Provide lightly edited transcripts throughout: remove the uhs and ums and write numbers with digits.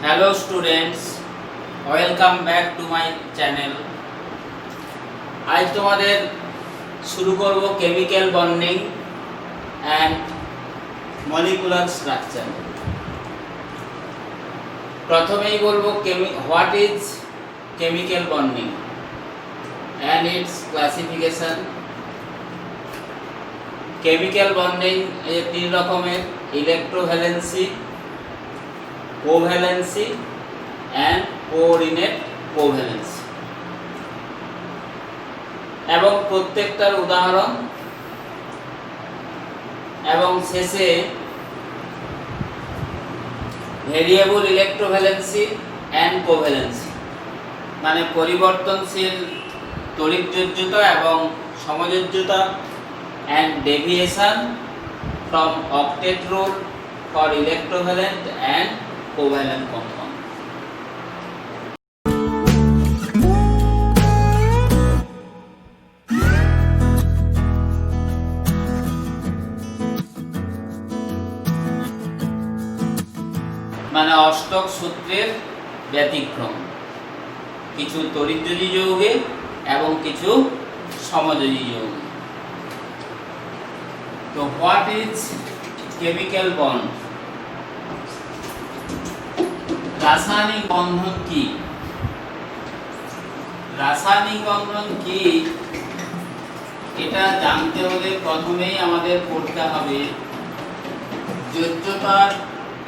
Hello students, welcome back to my channel. आज তোমাদের শুরু করব chemical bonding and molecular structure. প্রথমেই বলবো what is chemical bonding and its classification. Chemical bonding এই তিন রকমের: electrovalency, covalency and coordinate covalency, এবং প্রত্যেকটার উদাহরণ এবং শেষে ভেরিয়েবল ইলেকট্রোভ্যালেন্সি and কোভ্যালেন্সি, মানে পরিবর্তনশীল তড়িৎযোজ্যতা এবং সমযোজ্যতা and deviation from octet rule for electrovalent and covalent compound. মানে অষ্টক সূত্রের ব্যতিক্রম, কিছু তড়িৎযোজী যৌগে এবং কিছু সমযোজী যৌগে। তো হোয়াট ইজ কেমিক্যাল বন্ড? রাসায়নিক বন্ধন কি? রাসায়নিক বন্ধন কি এটা জানতে হলে প্রথমেই আমাদের পড়তে হবে যোজ্যতার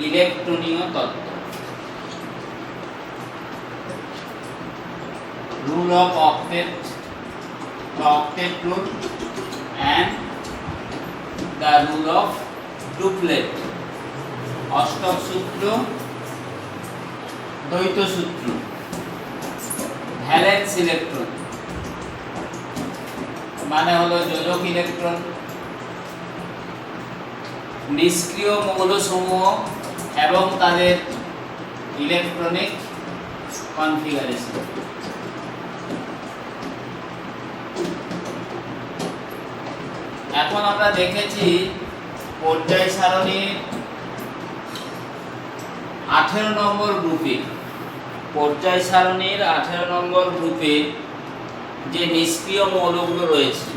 ইলেকট্রনীয় তত্ত্ব, রুল অফ অক্টেট বা octet rule and the rule of duplet, অষ্টক সূত্র, দ্বৈত সূত্র, ভ্যালেন্স ইলেকট্রন মানে হলো যোজক ইলেকট্রন, নিষ্ক্রিয় মৌলসমূহ এবং তাদের ইলেকট্রনিক কনফিগারেশন। এখন আমরা দেখেছি পর্যায় সারণীর 18 নম্বর গ্রুপে, পর্যায় সারণীর 18 নম্বর গ্রুপে যে নিষ্ক্রিয় মৌলগুলো রয়েছে,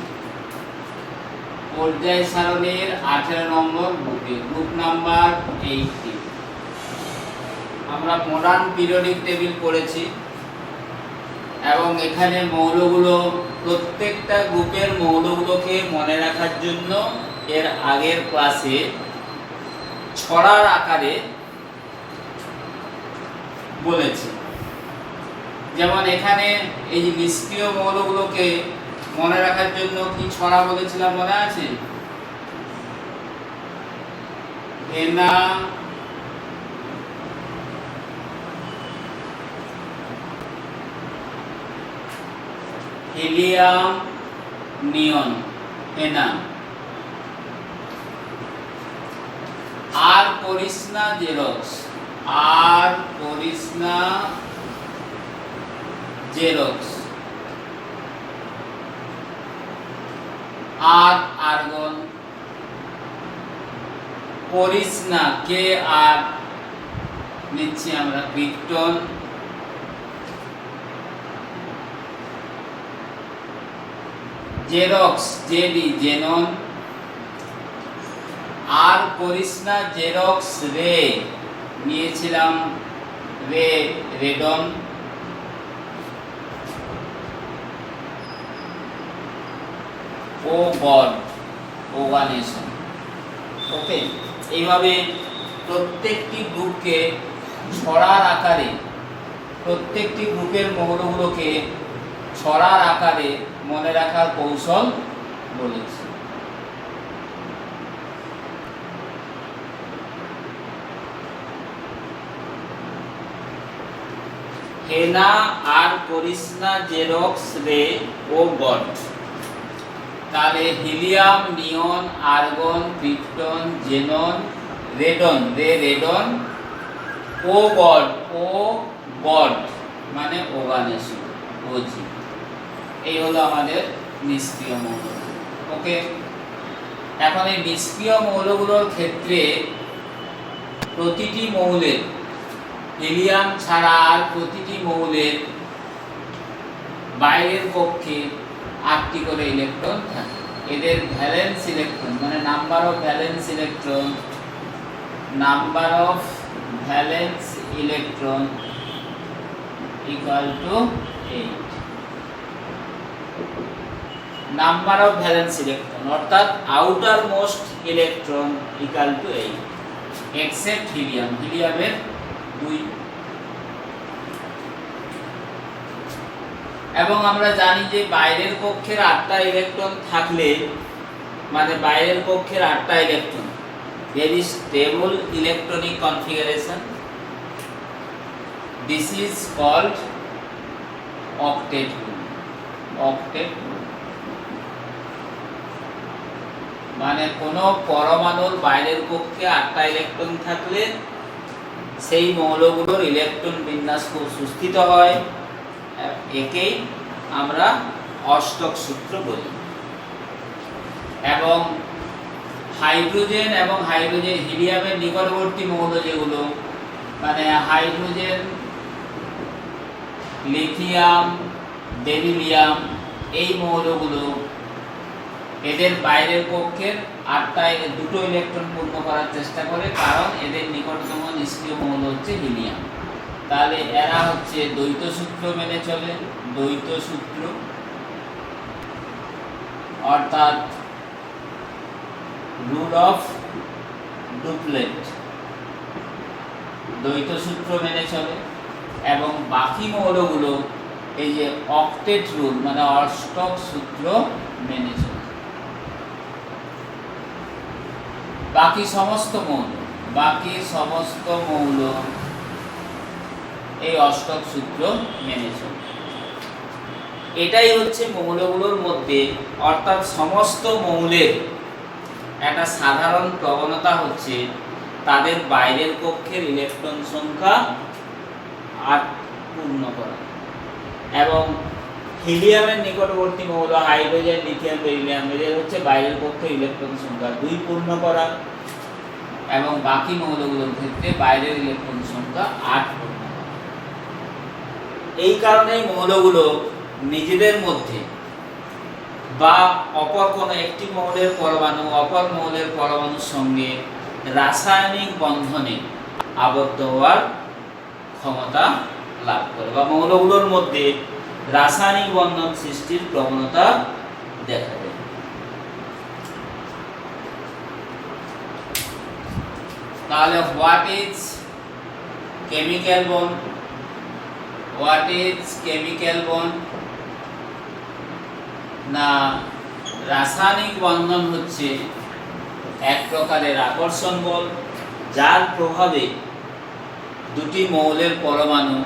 পর্যায় সারণীর 18 নম্বর গ্রুপে গ্রুপ নাম্বার 18 আমরা মডার্ন পিরিয়ডিক টেবিল পড়েছি এবং এখানে মৌলগুলো প্রত্যেকটা গ্রুপের মৌলগুলোকে মনে রাখার জন্য এর আগের ক্লাসে ছড়ার আকারে বলেছি। যেমন এখানে এই যে নিষ্ক্রিয় মৌলগুলোকে মনে রাখার জন্য কি ছড়া বলেছিলাম মনে আছে? হেনা, হিলিয়াম, নিয়ন, হেনা। আর করিস না জেরক্স, আর করিস না জেরক্স। আর আর্গন, করিস না কে আর নিচ্ছি আমরা ক্রিপ্টন, জেরক্স জেডি জেনন। আর করিস না জেরক্স রে নিয়েছিলাম রে রেডন। ও গড ওভানেশন। ওকে, এইভাবে প্রত্যেকটি গ্রুপকে ছড়ার আকারে, প্রত্যেকটি গ্রুপের মৌলগুলোকে ছড়ার আকারে মনে রাখার কৌশল বলেছি। হেনা, আর করিস না জেরক্স রে, ও গড। তাহলে হিলিয়াম, নিয়ন, আর্গন, ক্রিপ্টন, জেনন, রেডন, রে রেডন, ও গড, ও গড মানে ওভানেশন, ওজি। এই হলো আমাদের নিষ্ক্রিয় মৌল। ওকে, এখন এই নিষ্ক্রিয় মৌলগুলোর ক্ষেত্রে প্রতিটি মৌলের হিলিয়াম ছাড়া আর প্রতিটি মৌলের বাইরের কক্ষে 8টি করে ইলেকট্রন থাকে। এদের ভ্যালেন্স ইলেকট্রন মানে number of valence electron equal to 8। Number of valence electron অর্থাৎ outermost electron equal to 8 except helium, হিলিয়ামের 2। এবং আমরা জানি যে বাইরের কক্ষের 8টা ইলেকট্রন থাকলে মানে বাইরের কক্ষের 8টা electron there is stable electronic configuration, this is called octet group। মানে কোন পরমাণুর বাইরের কক্ষে 8টা ইলেকট্রন থাকলে সেই মৌলগুলোর ইলেকট্রন বিন্যাস খুব সুস্থিত হয়, একেই আমরা অষ্টক সূত্র বলি। এবং হাইড্রোজেন এবং হিলিয়ামের নিকটবর্তী মৌল যেগুলো মানে হাইড্রোজেন, লিথিয়াম, বেরিলিয়াম, এই মৌলগুলো এদের বাইরের কক্ষের 8টায় 2টো ইলেকট্রন পূর্ণ করার চেষ্টা করে, কারণ এদের নিকটতম নিষ্ক্রিয় মৌল হচ্ছে হিলিয়াম। তাহলে এরা হচ্ছে দ্বৈত সূত্র মেনে চলে, দ্বৈত সূত্র অর্থাৎ রুল অফ ডুপ্লেট, দ্বৈত সূত্র মেনে চলে। এবং বাকি মৌলগুলো এই যে অক্টেট রুল মানে অষ্টক সূত্র মেনে চলে। বাকি সমস্ত মৌল এই অষ্টক সূত্র মেনে চলে। এটাই হচ্ছে মৌলগুলোর মধ্যে অর্থাৎ সমস্ত মৌলের একটা সাধারণ প্রবণতা হচ্ছে তাদের বাইরের কক্ষের ইলেকট্রন সংখ্যা 8 পূর্ণ করা। এবং হিলিয়ামের নিকটবর্তী মৌল হাইড্রোজেন, লিথিয়াম, বেরিলিয়াম এদের হচ্ছে বাইরের কক্ষে ইলেকট্রন সংখ্যা 2 পূর্ণ করা, এবং বাকি মৌলগুলোর ক্ষেত্রে বাইরের ইলেকট্রন সংখ্যা 8 পূর্ণ করা। এই কারণেই মৌলগুলো নিজেদের মধ্যে বা অপর কোনো একটি মৌলের পরমাণু অপর মৌলের পরমাণুর সঙ্গে রাসায়নিক বন্ধনে আবদ্ধ হওয়ার ক্ষমতা লাভ করে বা মৌলগুলোর মধ্যে রাসায়নিক বন্ধন সৃষ্টির প্রবণতা দেখা দেয়। তাহলে হোয়াট ইজ কেমিক্যাল বন্ড? না, রাসায়নিক বন্ধন হচ্ছে এক প্রকারের আকর্ষণ বল, যার প্রভাবে দুটি মৌলের পরমাণু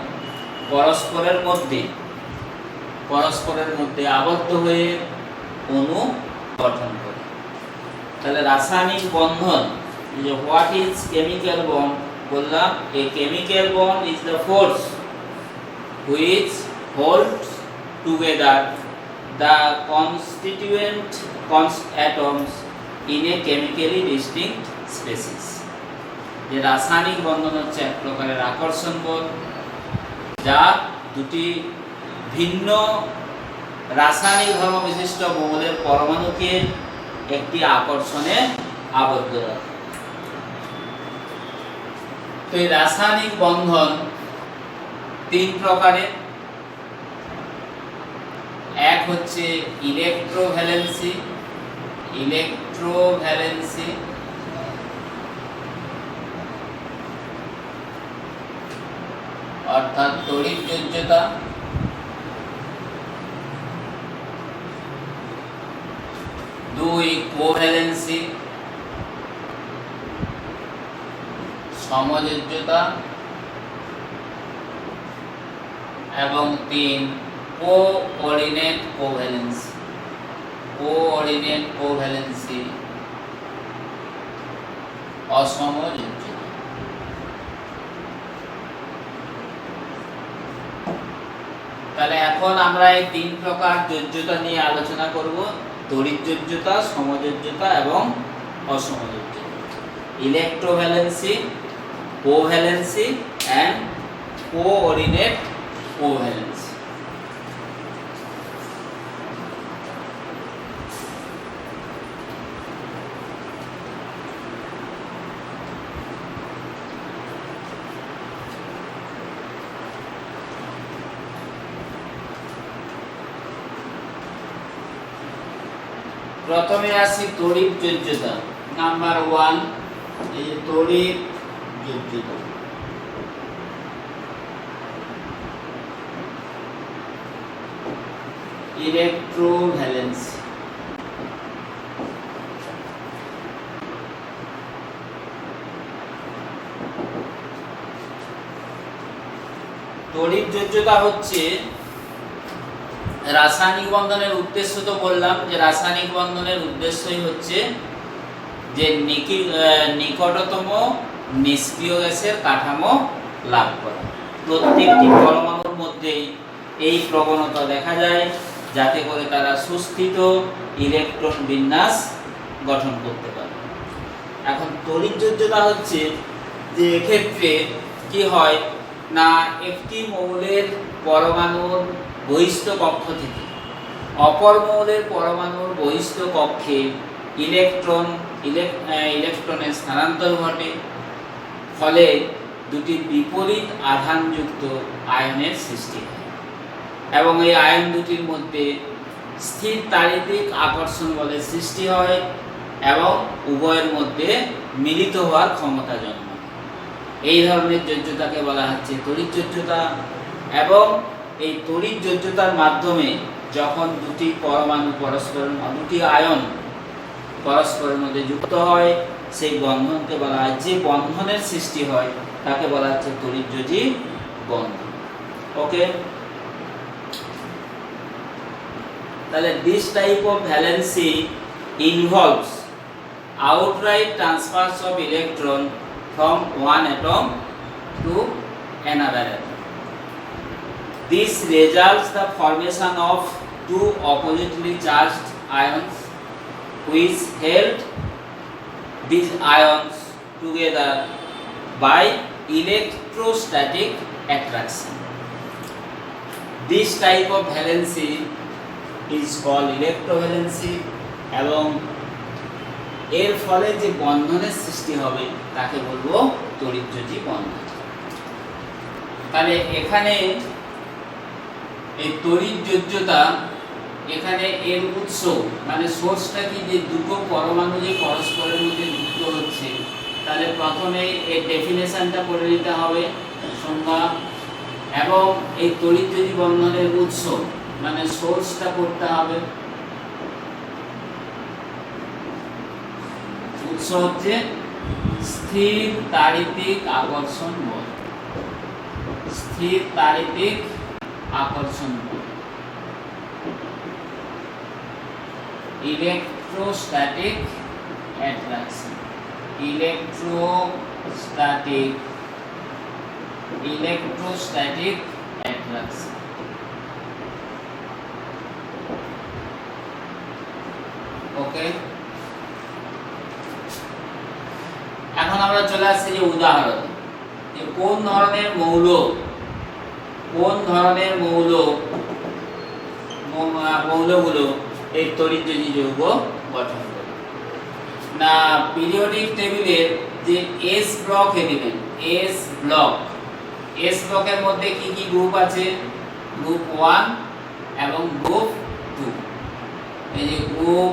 পরস্পরের মধ্যে আবদ্ধ হয়ে অণু গঠন করে। তাহলে রাসায়নিক বন্ধন, যে হোয়াট ইজ কেমিক্যাল বন্ড বললাম, a chemical bond is the force which holds together the constituent atoms in a chemically distinct species। যে রাসায়নিক বন্ধন হচ্ছে এক প্রকারের আকর্ষণ বল, যা দুটি ভিন্ন রাসায়নিক ধর্ম বিশিষ্ট মৌলের পরমাণুকে একটি আকর্ষণে আবদ্ধ রাখে। তো এই রাসায়নিক বন্ধন 3 প্রকারের। এক হচ্ছে ইলেকট্রোভ্যালেন্সি, অর্থাৎ তড়িৎযোজ্যতা। 2 কোভ্যালেন্সি, সমযোজ্যতা। এবং 3 কোঅর্ডিনেট কোভ্যালেন্সি, অসমযোজ্যতা। তাহলে এখন আমরা এই 3 প্রকার যোজ্যতা নিয়ে আলোচনা করব: তড়িৎযোজ্যতা, সমযোজ্যতা এবং অসমযোজ্যতা। ইলেকট্রোভ্যালেন্সি, কোভ্যালেন্সি এন্ড কোঅর্ডিনেট কোভ্যালেন্স। প্রথমে আসি তড়িৎ যোজ্যতা নাম্বার 1, এই তড়িৎ যোজ্যতা। ইলেকট্রোভ্যালেন্স, তড়িৎ যোজ্যতা হচ্ছে রাসায়নিক বন্ধনের উদ্দেশ্য, তো বললাম যে রাসায়নিক বন্ধনের উদ্দেশ্যই হচ্ছে যে নিকটতম নিষ্ক্রিয় গ্যাসের কাঠামো লাভ করা। প্রত্যেকটি পরমাণুর মধ্যেই এই প্রবণতা দেখা যায়, যাতে করে তারা সুস্থিত ইলেকট্রন বিন্যাস গঠন করতে পারে। এখন তড়িৎ যোজ্যতা হচ্ছে যে এক্ষেত্রে কি হয় না, একটি মৌলের পরমাণুর বহিস্থ কক্ষ থেকে অপর মৌলের পরমাণুর বহিস্থ কক্ষে ইলেকট্রনের স্থানান্তর ঘটে, ফলে দুটি বিপরীত আধানযুক্ত আয়নের সৃষ্টি হয় এবং এই আয়ন দুটির মধ্যে স্থির তাড়িতিক আকর্ষণ বলের সৃষ্টি হয় এবং উভয়ের মধ্যে মিলিত হওয়ার ক্ষমতা জন্মায়। এই ধরনের যোজ্যতাকে বলা হচ্ছে তড়িৎ যোজ্যতা। এবং এই তড়িৎ যোজ্যতার মাধ্যমে যখন দুটি পরমাণু দুটি আয়ন পরস্পরের মধ্যে যুক্ত হয়, সেই বন্ধনকে বলা হয়, যে বন্ধনের সৃষ্টি হয় তাকে বলা হচ্ছে তড়িৎযোজী বন্ধন। ওকে, তাহলে this type of valency involves outright transfers of electron from one atom to another atom. This results the formation of two oppositely charged ions which held these ions together by electrostatic attraction. This type of valency is called electrovalency এবং এর ফলে যে বন্ধনের সৃষ্টি হবে তাকে বলবো তড়িৎযোজী বন্ধন। তাহলে এখানে এই তড়িৎ যোজ্যতা, এখানে এর উৎস মানে সোর্সটা কি, যে দুটো পরমাণু যে পরস্পরের মধ্যে যুক্ত হচ্ছে, তাহলে প্রথমে এর ডেফিনেশনটা করে নিতে হবে, সংজ্ঞা, এবং এই তড়িৎযোজী বন্ধনের উৎস মানে সোর্সটা করতে হবে। উৎস হচ্ছে স্থির তাড়িতিক আকর্ষণ বল, স্থির তাড়িতিক আকর্ষণ বল, ইলেকট্রোস্ট্যাটিক অ্যাট্রাকশন, ইলেকট্রোস্ট্যাটিক অ্যাট্রাকশন। ওকে, এখন আমরা চলে আসছি যে উদাহরণ, যে কোন ধরনের মৌলগুলো এই তড়িৎযোজী যৌগ গঠন করে। না, পিরিয়ডিক টেবিলের যে এস ব্লক এলিমেন্ট, এস ব্লকের মধ্যে কি কি গ্রুপ আছে? গ্রুপ 1 এবং গ্রুপ 2। এই যে গ্রুপ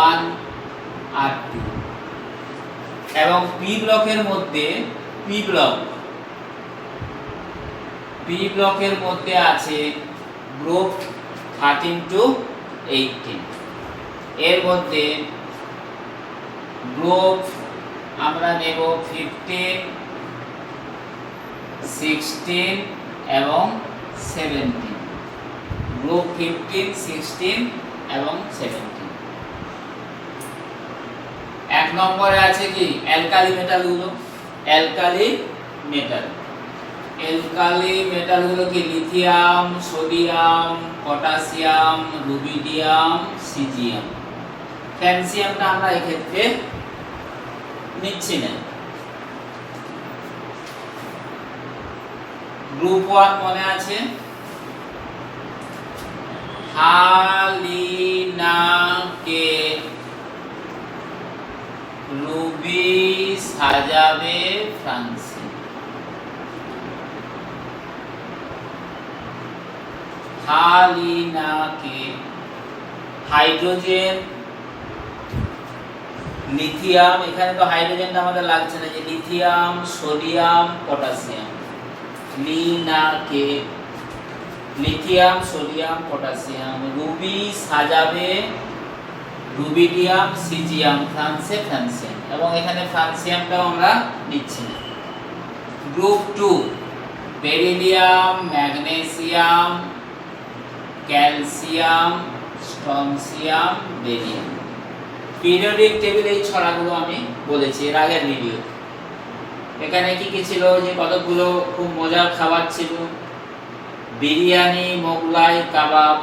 1 আর 2। এবং পি ব্লকের মধ্যে ব্লকের মধ্যে আছে গ্রুপ 13 টু 18। এর মধ্যে গ্রুপ আমরা নেব 15, 16 এবং 17। গ্রুপ 15, 16 এবং 17। এক নম্বরে আছে কি অ্যালকালি মেটালগুলো। অ্যালকালি মেটালগুলো কি lithium, sodium, potassium, rubidium, cesium. ক্যালসিয়ামটা আমরা এক্ষেত্রে নিচ্ছি না। গ্রুপ 1 মনে আছে, হালিনাকে রুবি সাজাবে ফ্রান্সে। হালিনাকে হাইড্রোজেন, লিথিয়াম, এখানে তো হাইড্রোজেনটা আমাদের লাগছে না, যে লিথিয়াম, সোডিয়াম, পটাশিয়াম। লিনাকে লিথিয়াম, সোডিয়াম, পটাশিয়াম, রুবি সাজাবে রুবিডিয়াম, সিজিয়াম, ফ্রান্সে ফ্রান্সিয়াম, এবং এখানে ফ্রান্সিয়ামটাও আমরা নিচ্ছি না। Group 2 beryllium, magnesium, calcium, strontium, barium. Periodic table এই ছড়াগুলো আমি বলেছি এর আগের ভিডিও। এখানে কি কি ছিল, যে কতগুলো খুব মজার খাবার ছিল, বিরিয়ানি, মোগলাই, কাবাব,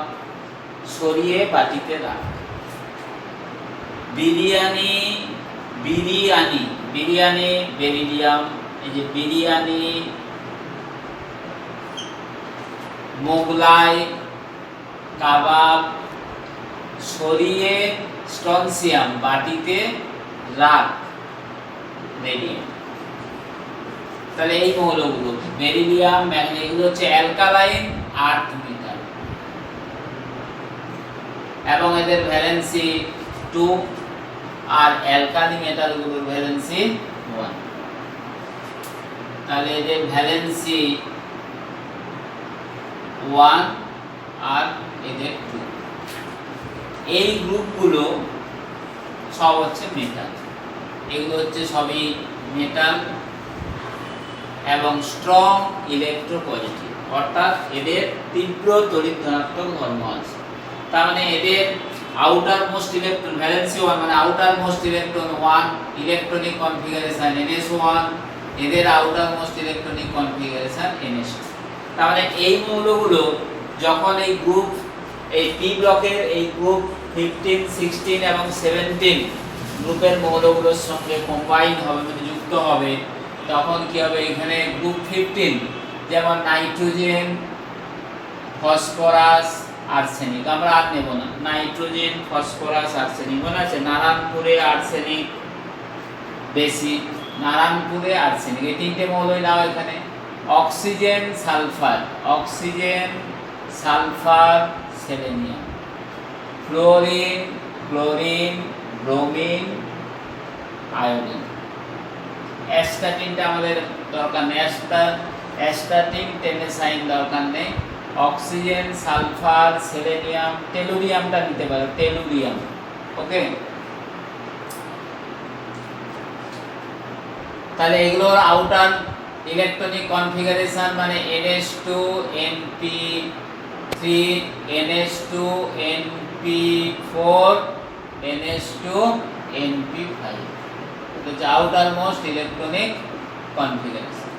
সরিয়ে বাটিতে রাখ। বিরিয়ানি, বিরিয়ানি, বিরিয়ানি, বেরিলিয়াম, এই যে বিরিয়ানি, মোগলাই, কাবাব, সরিয়ে স্ট্রনসিয়াম, বাটিতে রাখ, বেরিয়াম। তাহলে এই মৌলগুলো বেরিলিয়াম, ম্যাগনেসিয়াম, এগুলো হচ্ছে অ্যালকালাইন আর্থ মেটাল, এবং এদের ভ্যালেন্সি 2, আর অ্যালকালি মেটালগুলোর ভ্যালেন্সি 1। তাহলে এদের ভ্যালেন্সি 1 আর এদের 2। এই গ্রুপগুলো সব হচ্ছে মেটাল, এগুলো হচ্ছে সবই মেটাল এবং স্ট্রং ইলেকট্রোপজিটিভ, অর্থাৎ এদের তীব্র তড়িৎ ধনাত্মক ধর্ম আছে। তার মানে এদের আউটার মোস্ট ইলেকট্রন ভ্যালেন্সি 1, মানে outermost electron 1, electronic configuration NS1, এদের outer most electronic configuration NS2। তার মানে এই মৌলগুলো যখন এই গ্রুপ, এই পি ব্লকের এই গ্রুপ 15, 16 এবং 17 গ্রুপের মৌলগুলোর সঙ্গে কম্বাইন হবে, মানে যুক্ত হবে, তখন কি হবে, এখানে গ্রুপ 15 যেমন নাইট্রোজেন, ফসফরাস, আর্সেনিক, আমরা আর নেব না, নাইট্রোজেন, ফসফরাস, আর্সেনিক, মনে আছে নারায়ণপুরে আর্সেনিক বেশি, নারায়ণপুরে আর্সেনিক, এই তিনটে মৌলই নাও এখানে। Oxygen, sulphur, oxygen, sulphur, selenium, fluorine, chlorine, bromine, iodine. অ্যাস্টাটিনটা আমাদের দরকার নেই, অ্যাস্টাটিন, টেনেসাইন দরকার নেই। অক্সিজেন, সালফার, সেলেনিয়াম, টেলুরিয়ামটা নিতে পারো, টেলুরিয়াম, ওকে। তাহলে এগুলোর আউটার ইলেকট্রনিক কনফিগারেশন মানে NH2 NP3 NH2 NP4 NH2 NP5, এটা হচ্ছে আউটার মোস্ট ইলেকট্রনিক কনফিগারেশন।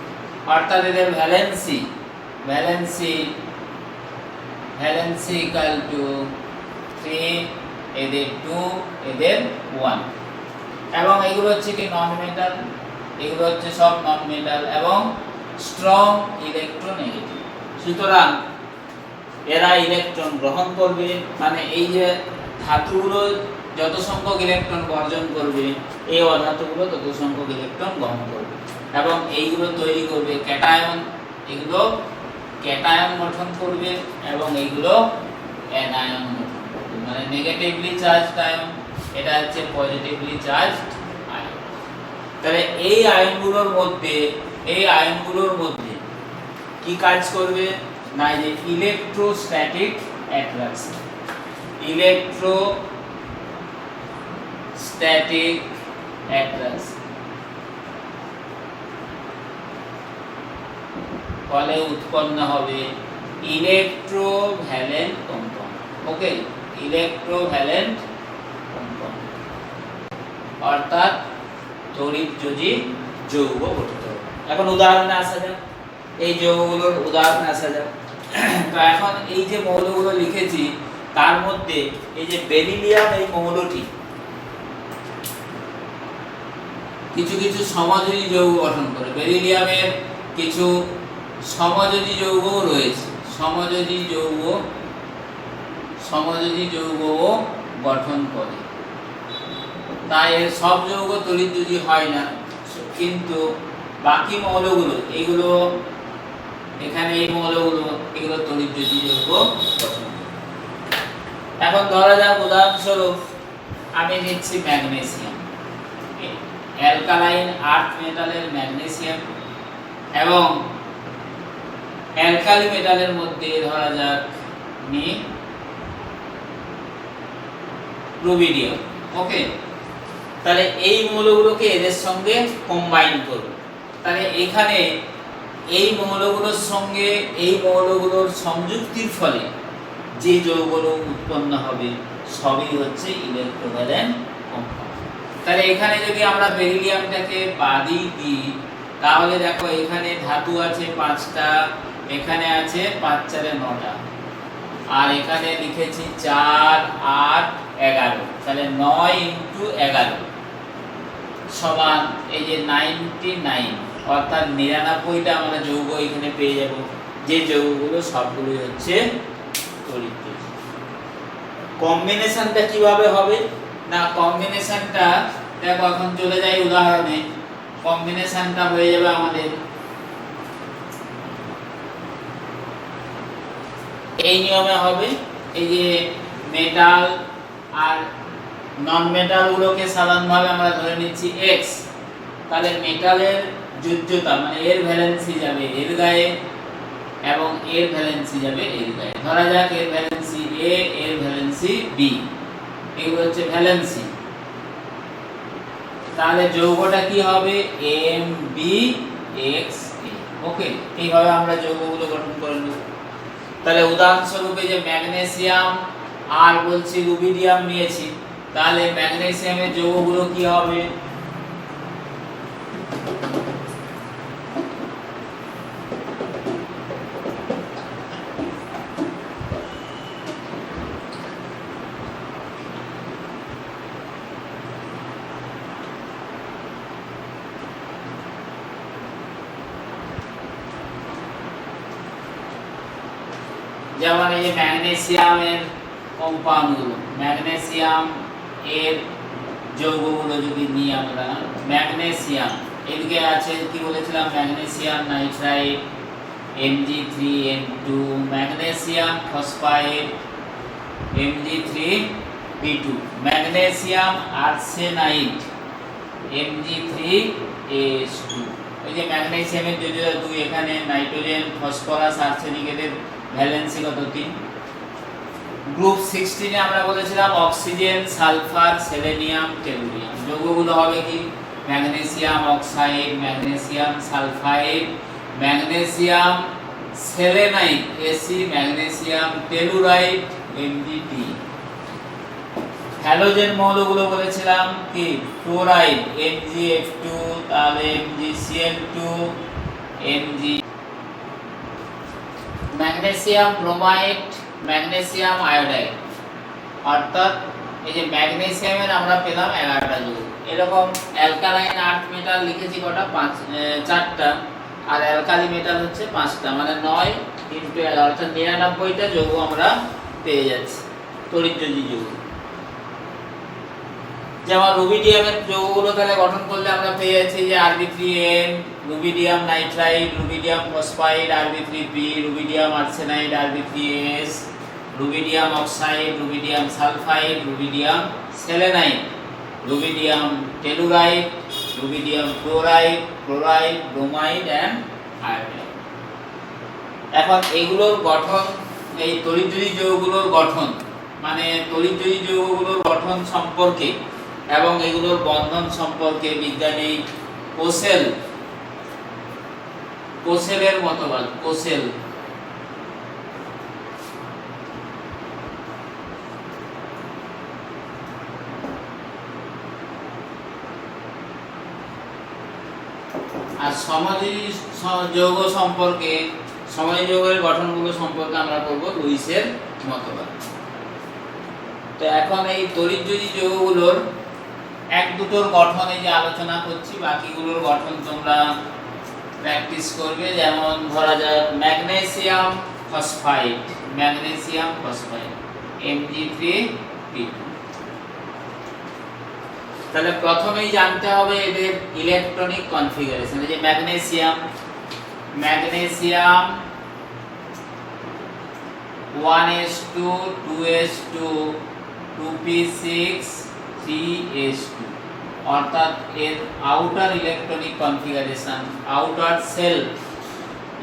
অর্থাৎ এদের ভ্যালেন্সি ইকুয়াল টু 3, এদের 2, এদের 1, এবং এগুলো হচ্ছে কি নন মেটাল, এগুলো হচ্ছে সব নন মেটাল এবং স্ট্রং ইলেকট্রোনেগেটিভ। সুতরাং এরা ইলেকট্রন গ্রহণ করবে, মানে এই যে ধাতুগুলো যত সংখ্যক ইলেকট্রন বর্জন করবে, এই অধাতুগুলো তত সংখ্যক ইলেকট্রন গ্রহণ করবে, এবং এইগুলো তৈরি করবে ক্যাটায়ন, এগুলো ক্যাটায়ন গঠন করবে, এবং এইগুলো অ্যানায়ন গঠন করবে, মানে নেগেটিভলি চার্জড আয়ন, এটা হচ্ছে পজিটিভলি চার্জড আয়ন। তাহলে এই আয়নগুলোর মধ্যে কি কাজ করবে না, যে ইলেকট্রোস্ট্যাটিক অ্যাট্রাকশন, ইলেকট্রোস্ট্যাটিক অ্যাট্রাকশন, ফলে উৎপন্ন হবে ইলেকট্রোভ্যালেন্ট কম্পাউন্ড, ওকে, ইলেকট্রোভ্যালেন্ট কম্পাউন্ড, অর্থাৎ তড়িৎযোজী যৌগ গঠিত হবে। এখন উদাহরণে আসা যাক, এই যৌগগুলোর উদাহরণে আসা যাক। তো এখন এই যে মৌলগুলো লিখেছি তার মধ্যে এই যে বেরিলিয়াম, এই মৌলটি কিছু কিছু সমযোজী যৌগ গঠন করে। বেরিলিয়ামের কিছু সমযোজী যৌগও রয়েছে, সমযোজী যৌগও গঠন করে। তাই এর সব যৌগ তড়িৎযোজী হয় না, কিন্তু বাকি মৌলগুলো এইগুলো এখানে এই মৌলগুলো এগুলো তড়িৎযোজী যৌগ গঠন করে। এখন ধরা যাক উদাহরণস্বরূপ আমি নিচ্ছি ম্যাগনেসিয়াম, অ্যালকালাইন আর্থ মেটালের ম্যাগনেসিয়াম এবং অ্যালকালি মেটালের মধ্যে ধরা যাক নি রুবিডিয়াম। ওকে, তাহলে এই মৌলগুলোকে এদের সঙ্গে কম্বাইন করব। তাহলে এখানে এই মৌলগুলোর সঙ্গে এই মৌলগুলোর সংযুক্তির ফলে যে যৌগগুলো উৎপন্ন হবে সবই হচ্ছে ইলেকট্রোভ্যালেন্ট কম্পাউন্ড। তাহলে এখানে যদি আমরা বেরিলিয়ামটাকে বাদই দিই তাহলে দেখো এখানে ধাতু আছে 5টা, এখানে আছে 5 4 9টা, আর এখানে লিখেছি 4 8 11, তাহলে 9 × 11 সমান এই যে 99, অর্থাৎ 99টা আমরা যৌগ এখানে পেয়ে যাব, যে যৌগগুলো সবগুলোই হচ্ছে তড়িৎযোজী। কম্বিনেশনটা কিভাবে হবে না, কম্বিনেশনটা দেখো এখন চলে যাই উদাহরণে। কম্বিনেশনটা হয়ে যাবে আমাদের এই নিয়মে হবে, এই যে মেটাল আর নন মেটাল গুলোকে সাধারণভাবে আমরা ধরে নিচ্ছি x, তাহলে মেটালের যোজ্যতা মানে এর ভ্যালেন্সি যাবে এর গায়ে এবং এর ভ্যালেন্সি যাবে এর গায়ে। ধরা যাক এর ভ্যালেন্সি a, এর ভ্যালেন্সি b, এগুলো হচ্ছে ভ্যালেন্সি। তাহলে যৌগটা কি হবে MbXa। ওকে, এইভাবে আমরা যৌগগুলো গঠন করে নেব। তাহলে উদাহরণস্বরূপ এই যে ম্যাগনেসিয়াম আর বলছি রুবিডিয়াম নিয়েছি, তাহলে ম্যাগনেসিয়ামের যৌগগুলো কি হবে যেমন এই যে ম্যাগনেসিয়ামের কম্পাউন্ডগুলো, ম্যাগনেসিয়াম এর যৌগগুলো যদি নিই আমরা, ম্যাগনেসিয়াম এদিকে আছে কি বলেছিলাম magnesium nitrite Mg3N2, magnesium phosphide Mg3P2, magnesium arsenide Mg3S2। এই যে ম্যাগনেসিয়ামের যোজ্যতা 2, এখানে নাইট্রোজেন ফসফরাস আর্সেনিক এদের ভ্যালেন্সি কত 3। গ্রুপ 16 এ আমরা বলেছিলাম অক্সিজেন সালফার সেলেনিয়াম টেলুরিয়াম, যৌগগুলো হবে কি magnesium oxide, magnesium sulphide, magnesium selenide Ac, magnesium telluride Mg3। Halogen মৌলগুলো বলেছিলাম কি ফ্লোরাইড MgF2, তাহলে MgCl2 Mg, magnesium bromide, magnesium iodide. অর্থাৎ এই যে ম্যাগনেসিয়ামের আমরা পেলাম 11টা যৌগ। এরকম অ্যালকালাইন আর্থ মেটাল লিখেছি কটা 4টা, আর অ্যালকালি মেটাল হচ্ছে 5টা, মানে 9 × 11 অর্থাৎ 99টা যৌগ আমরা পেয়ে যাচ্ছি তড়িৎযোজী যৌগ। যেমন রুবিডিয়ামের যৌগগুলো তাহলে গঠন করলে আমরা পেয়ে যাচ্ছি যে Rb3n, rubidium nitride, rubidium phosphide Rb3p, rubidium arsenide Rb3s, rubidium oxide, rubidium sulphide, rubidium selenide, rubidium telluride, rubidium chloride, chloride, bromide and iodide. এখন এগুলোর গঠন, এই তড়িৎযোজী যৌগগুলোর গঠন মানে তড়িৎযোজী যৌগগুলোর গঠন সম্পর্কে এবং এগুলোর বন্ধন সম্পর্কে বিজ্ঞানী কোসেলের মতবাদ, কোসেল আর সমযোজী যৌগ সম্পর্কে, সমযোজী যৌগের গঠনগুলো সম্পর্কে আমরা করব লুইসের মতবাদ। তো এখন এই তড়িৎযোজী যৌগগুলোর এক দুটোর গঠন এই যে আলোচনা করছি, বাকিগুলোর গঠন তোমরা প্র্যাকটিস করবে। যেমন ধরা যাক magnesium phosphide, magnesium phosphide Mg3P2। তাহলে প্রথমেই জানতে হবে এদের ইলেকট্রনিক কনফিগারেশন। এই যে magnesium, magnesium 1s2 2s2 2p6 3s2, অর্থাৎ এর outer electronic configuration, outer shell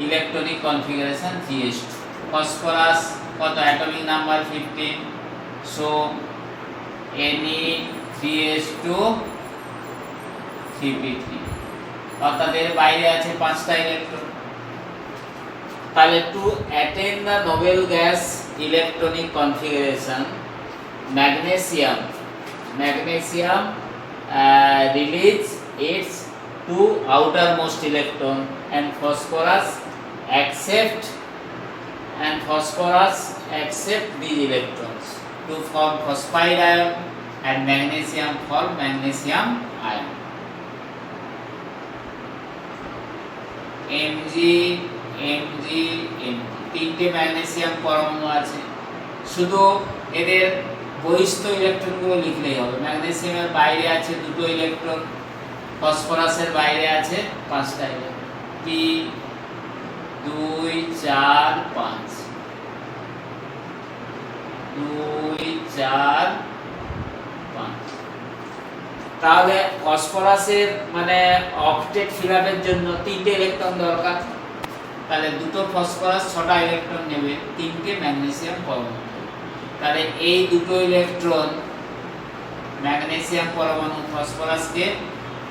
electronic configuration 3s2। Phosphorus কত, atomic number 15, so Ne3s2 3p3, অর্থাৎ এর বাইরে আছে 5টা ইলেকট্রন। তাহলে to attain the noble gas electronic configuration, magnesium release its two outermost electron and phosphorus accept these electrons to form phosphide ion and magnesium form magnesium ion. Mg তিনটে magnesium পরমাণু আছে, শুধু এদের বহিস্থ ইলেকট্রনগুলো লিখলেই হবে। ম্যাগনেসিয়ামের বাইরে আছে 2টো ইলেকট্রন, ফসফরাসের বাইরে আছে 5টা ইলেকট্রন, P2 4 5 2 4 5। তাহলে ফসফরাসের মানে অক্টেট ফিলাপের জন্য 3টে ইলেকট্রন দরকার। তাহলে 2টো ফসফরাস 6টা ইলেকট্রন নেবে, 3টে ম্যাগনেসিয়াম পরমাণু। তাহলে এই 2টো ইলেকট্রন ম্যাগনেসিয়াম পরমাণু ফসফরাসকে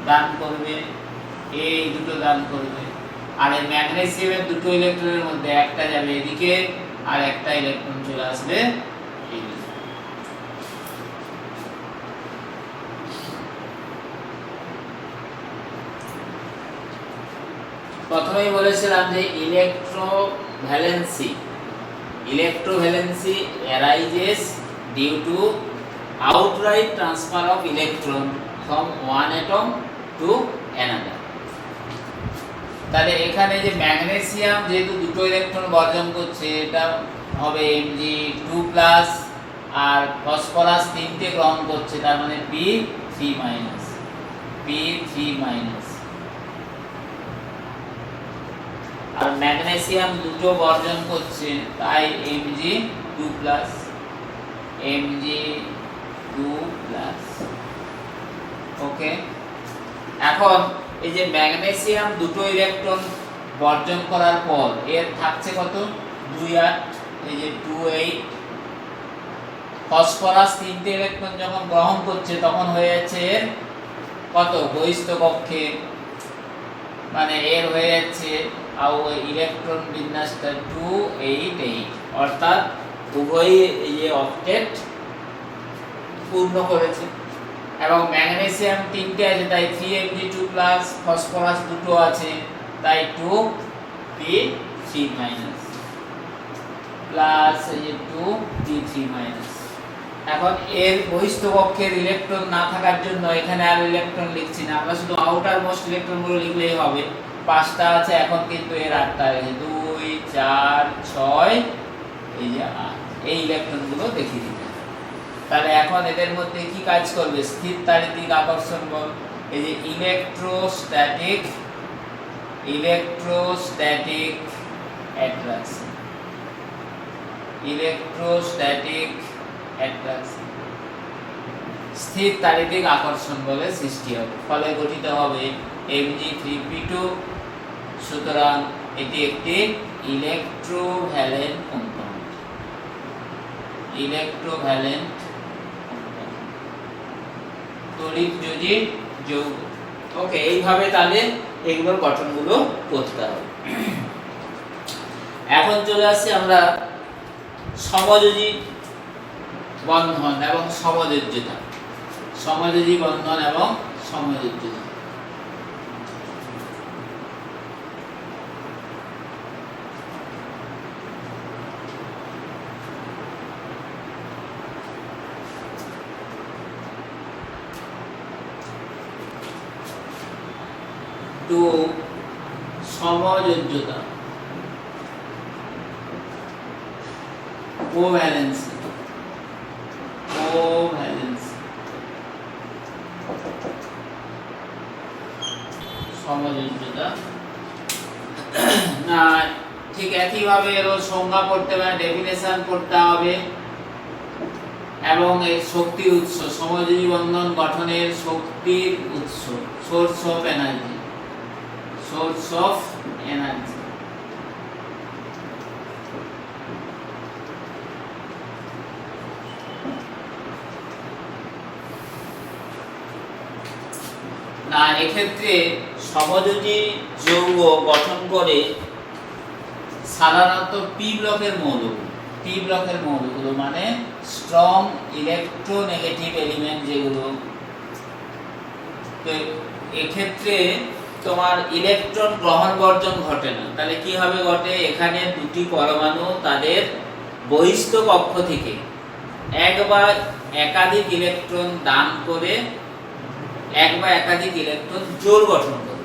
দান করবে, এই 2টো দান করবে। আর এই ম্যাগনেসিয়ামের 2টো ইলেকট্রনের মধ্যে একটা যাবে এদিকে আর একটা ইলেকট্রন চলে আসবে এইদিকে। প্রথমেই বলেছিলাম যে ইলেকট্রোভ্যালেন্সি arises due to outright transfer of electron from one atom to another। তাহলে এখানে যে ম্যাগনেসিয়াম যেহেতু 2টো ইলেকট্রন বর্জন করছে, এটা হবে Mg2+, আর ফসফরাস 3টে গ্রহণ করছে, তার মানে P3-, আর ম্যাগনেসিয়াম 2টো বর্জন করছে, তাই Mg2+। ওকে, এখন এই যে ম্যাগনেসিয়াম 2টো ইলেকট্রন বর্জন করার পর এর থাকছে কত, 2 8, এই যে 2 8। ফসফরাস 3টে ইলেকট্রন যখন গ্রহণ করছে তখন হয়ে যাচ্ছে এর কত, বহিস্থ কক্ষে, মানে এর হয়ে যাচ্ছে ইলেকট্রন বিন্যাসটা 2 8 8, অর্থাৎ উভয়ই এই যে অক্টেট পূর্ণ করেছে। এবং ম্যাগনেসিয়াম 3টে আছে তাই 3Mg2+, ফসফরাস 2টো আছে তাই 2P3- প্লাস এই যে 2P3-। এখন এর বহিস্থ কক্ষের ইলেকট্রন না থাকার জন্য এখানে আর ইলেকট্রন লিখছি না, আমরা শুধু আউটার মোস্ট ইলেকট্রনগুলো লিখলেই হবে। 5টা আছে, এখন কিন্তু এর 8টা, এই যে 2 4 6, এই যে 8, এই ইলেকট্রনগুলো দেখিয়ে দিতে। তাহলে এখন এদের মধ্যে কি কাজ করবে, স্থির তাড়িতিক আকর্ষণ বল। এই যে ইলেকট্রোস্ট্যাটিক অ্যাট্রাকশন, স্থির তাড়িতিক আকর্ষণ বলে সৃষ্টি হবে, ফলে গঠিত হবে Mg3P2। সুতরাং এটি একটি ইলেকট্রোভ্যালেন্ট কম্পাউন্ড, তড়িৎযোজী যৌগ। ওকে, এইভাবে তাহলে এগুলোর গঠনগুলো করতে হবে। এখন চলে আসছি আমরা সমযোজী বন্ধন এবং সমযোজ্যতা, সমযোজী বন্ধন এবং সমযোজ্যতা। সমযোজ্যতা, কোভ্যালেন্সি, সমযোজ্যতা। না ঠিক একইভাবে এরও সংজ্ঞা পড়তে হবে, ডেফিনেশন পড়তে হবে, এবং এই শক্তির উৎস, সমযোজী বন্ধন গঠনের শক্তির উৎস, source of energy, source of energy. না এক্ষেত্রে সমযোজী যৌগ গঠন করে সাধারণত পি ব্লকের মৌলগুলো মানে স্ট্রং ইলেকট্রোনেগেটিভ এলিমেন্ট যেগুলো। তো এক্ষেত্রে তোমার ইলেকট্রন গ্রহণ বর্জন ঘটে না। তাহলে কিভাবে ঘটে? এখানে দুটি পরমাণু তাদের বহিস্থ কক্ষ থেকে এক বা একাধিক ইলেকট্রন দান করে এক বা একাধিক ইলেকট্রন জোড় গঠন করে,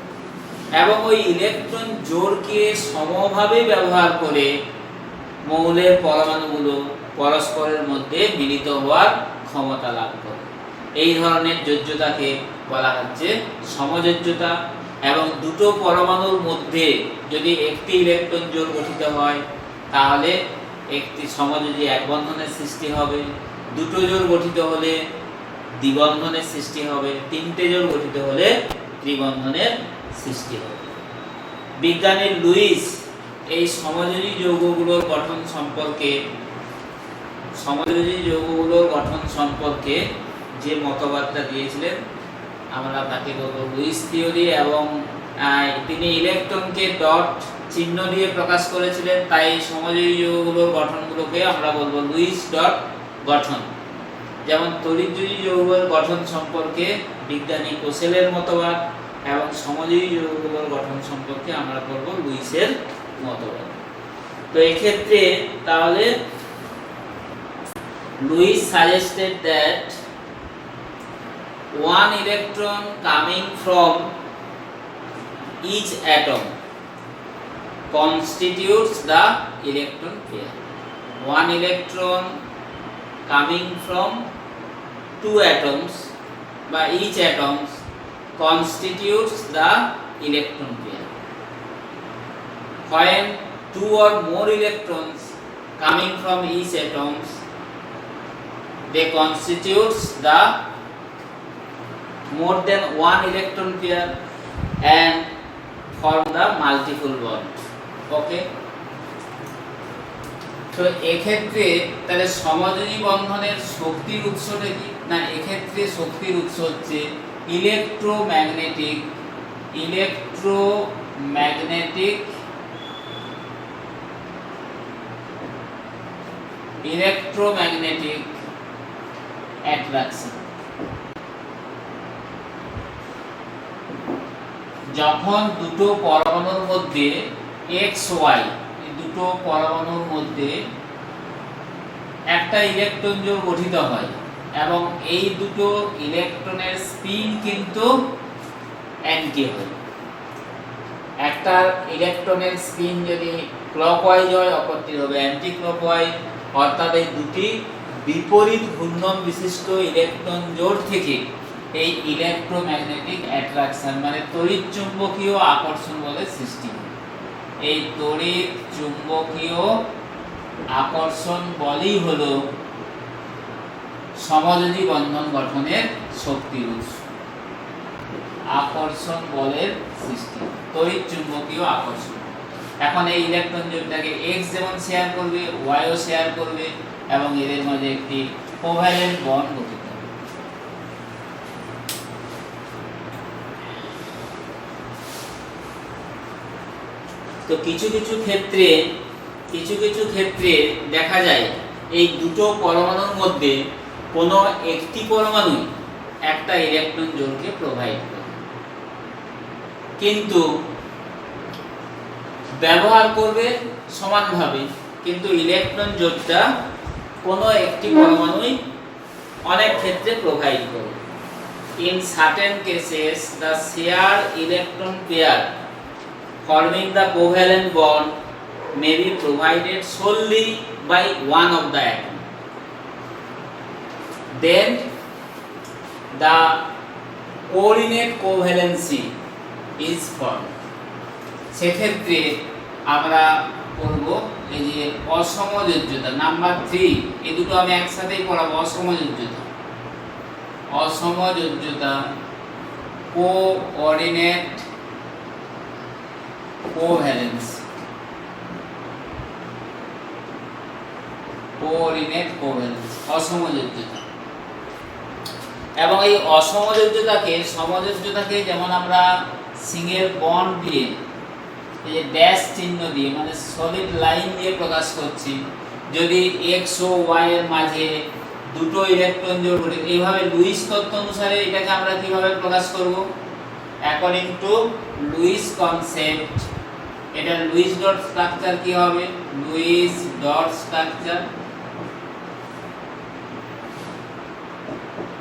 এবং ওই ইলেকট্রন জোড়কে সমভাবে ব্যবহার করে মৌলের পরমাণুগুলো পরস্পরের মধ্যে মিলিত হওয়ার ক্ষমতা লাভ করে। এই ধরনের যোজ্যতাকে বলা হচ্ছে সমযোজ্যতা। এবং দুটো পরমাণুর মধ্যে যদি একটি ইলেকট্রন জোড় গঠিত হয় তাহলে একটি সমযোজী এক বন্ধনের সৃষ্টি হবে, দুটো জোড় গঠিত হলে দ্বিবন্ধনের সৃষ্টি হবে, তিনটে জোড় গঠিত হলে ত্রিবন্ধনের সৃষ্টি হবে। বিজ্ঞানী লুইস এই সমযোজী যৌগগুলোর গঠন সম্পর্কে যে মতবাদটা দিয়েছিলেন আমরা তাকে বলবো লুইস থিওরি, এবং তিনি ইলেকট্রনকে ডট চিহ্ন দিয়ে প্রকাশ করেছিলেন, তাই সমযোজী যৌগগুলোর গঠনগুলোকে আমরা বলবো লুইস ডট গঠন। যেমন তড়িৎযোজী যৌগের গঠন সম্পর্কে বিজ্ঞানী কোসেলের মতবাদ, এবং সমযোজী যৌগগুলোর গঠন সম্পর্কে আমরা বলবো লুইসের মতবাদ। তো এক্ষেত্রে তাহলে Luis suggested that one electron coming from each atom constitutes the electron pair. One electron coming from two atoms by each atoms constitutes the electron pair. When two or more electrons coming from each atoms, they constitutes the more than one electron pair and form the multiple bond. Okay, তো এক্ষেত্রে তাহলে সমযোজী বন্ধনের শক্তির উৎসটা কি? না এক্ষেত্রে শক্তির উৎস হচ্ছে ইলেকট্রোম্যাগনেটিক অ্যাট্রাকশন। যখন দুটো পরমাণুর মধ্যে এক্স ওয়াই দুটো পরমাণুর মধ্যে একটা ইলেকট্রন জোড় গঠিত হয় এবং এই দুটো ইলেকট্রনের স্পিন কিন্তু অ্যান্টি হয়। একটা ইলেকট্রনের স্পিন যদি ক্লকওয়াইজ হয় অপরটির হবে অ্যান্টি ক্লকওয়াইজ, অর্থাৎ এই দুটি বিপরীত ঘূর্ণন বিশিষ্ট ইলেকট্রন জোড় থেকে এই ইলেকট্রোম্যাগনেটিক অ্যাট্রাকশন মানে তড়িৎ চুম্বকীয় আকর্ষণ বলে সৃষ্টি হয়। এই তড়িৎ চুম্বকীয় আকর্ষণ বলই হলো সমযোজী বন্ধন গঠনের শক্তির উৎস। আকর্ষণ বলের সৃষ্টি, তড়িৎ চুম্বকীয় আকর্ষণ। এখন এই ইলেকট্রন জোড়টাকে এক্স যেমন শেয়ার করবে, ওয়াইও শেয়ার করবে এবং এদের মাঝে একটি কোভ্যালেন্ট বন্ড গঠিত হবে। তো কিছু কিছু ক্ষেত্রে দেখা যায় এই দুটো পরমাণুর মধ্যে কোনো একটি পরমাণুই একটা ইলেকট্রন জোড়কে প্রোভাইড করে, কিন্তু ব্যবহার করবে সমানভাবে, কিন্তু ইলেকট্রন জোড়টা কোনো একটি পরমাণুই অনেক ক্ষেত্রে প্রোভাইড করে। In certain cases the share electron pair forming the covalent bond may be provided solely by one of the atom. Then the coordinate covalency is formed. সেক্ষেত্রে আমরা করব এই যে অসমযোজ্যতা নাম্বার 3, এই দুটো আমি একসাথেই পড়াবো। অসমযোজ্যতা কোঅর্ডিনেট কোভ্যালেন্স অসমযোজ্যতা। এবং এই সমযোজ্যতাকে যেমন আমরা সিঙ্গেল বন্ড দিয়ে এই যে ড্যাশ চিহ্ন দিয়ে মানে সলিড লাইন দিয়ে প্রকাশ করছি, যদি এক্স ও ওয়াই এর মাঝে দুটো ইলেকট্রন জোড় ঘটে, এইভাবে লুইস তত্ত্ব অনুসারে এটাকে আমরা কিভাবে প্রকাশ করব? অ্যাকর্ডিং টু লুইস কনসেপ্ট, এটা লুইস ডট স্ট্রাকচার কি হবে? লুইস ডট স্ট্রাকচার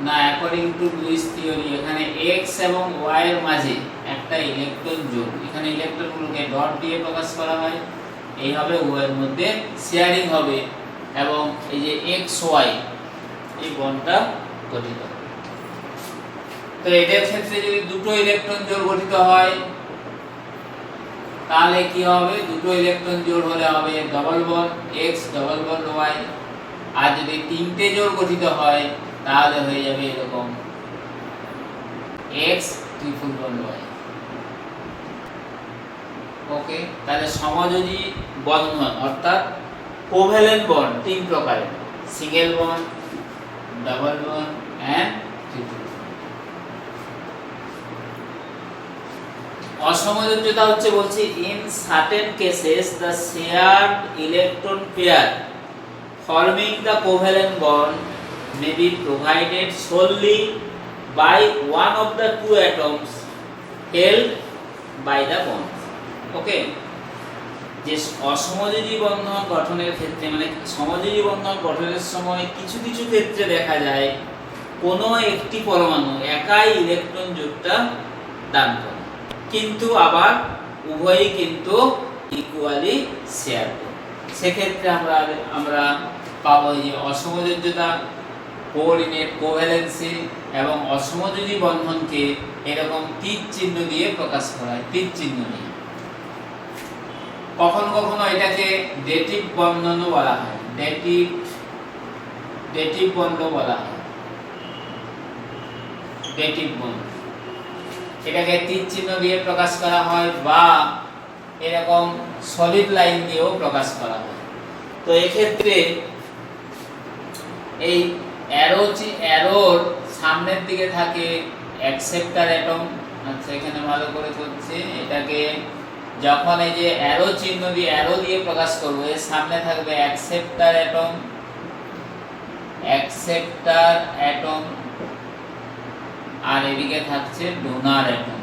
না, অ্যাকর্ডিং টু লুইস থিওরি এখানে এক্স এবং ওয়াই এর মাঝে একটা ইলেকট্রন জোড়, এখানে ইলেকট্রনগুলোকে ডট দিয়ে প্রকাশ করা হয়, এইভাবে উভয়ের মধ্যে শেয়ারিং হবে এবং এই যে এক্স ওয়াই এই বন্ডটা গঠিত। তো এদের ক্ষেত্রে যদি দুটো ইলেকট্রন জোড় গঠিত হয় তাহলে কি হবে? দুটো ইলেকট্রন জোড় হলে হবে double bond X double bond Y, আর যদি তিনটে জোড় গঠিত হয় তাহলে হয়ে যাবে এরকম X triple bond Y. Okay, তাহলে সমযোজী বন্ধন অর্থাৎ কোভ্যালেন্ট বন্ড তিন প্রকারের: single bond, double bond and triple. অসমযোজ্যতা হচ্ছে বলছি in certain cases the shared electron pair forming the covalent bond may be provided solely by one of the two atoms held by the bond. Okay, যে অসমযোজী বন্ধন গঠনের ক্ষেত্রে মানে সমযোজী বন্ধন গঠনের সময় কিছু কিছু ক্ষেত্রে দেখা যায় কোনো একটি পরমাণু একাই ইলেকট্রন জোড়টা দান করে, কিন্তু আবার উভয়ই কিন্তু ইকুয়ালি শেয়ার করে। সেক্ষেত্রে আমরা পাবো যে অসমযোজ্যতা, কোঅর্ডিনেট কোভ্যালেন্সি এবং অসমযোজী বন্ধনকে এরকম তীর চিহ্ন দিয়ে প্রকাশ করা হয়, তীর চিহ্ন দিয়ে। কখনো কখনো এটাকে ডেটিভ বন্ধনও বলা হয়, ডেটিভ বন্ধ বলা হয়, ডেটিভ বন্ধ। এটাকে তীর চিহ্ন দিয়ে প্রকাশ করা হয় বা এরকম সলিড লাইন দিয়েও প্রকাশ করা হয়। তো এক্ষেত্রে এই অ্যারোর সামনের দিকে থাকে অ্যাকসেপ্টার অ্যাটম। আচ্ছা, এখানে ভালো করে করছি, এটাকে যখন এই যে অ্যারো চিহ্ন দিয়ে অ্যারো দিয়ে প্রকাশ করব, এর সামনে থাকবে অ্যাকসেপ্টার অ্যাটম আর এদিকে থাকছে ডোনার অ্যাটম,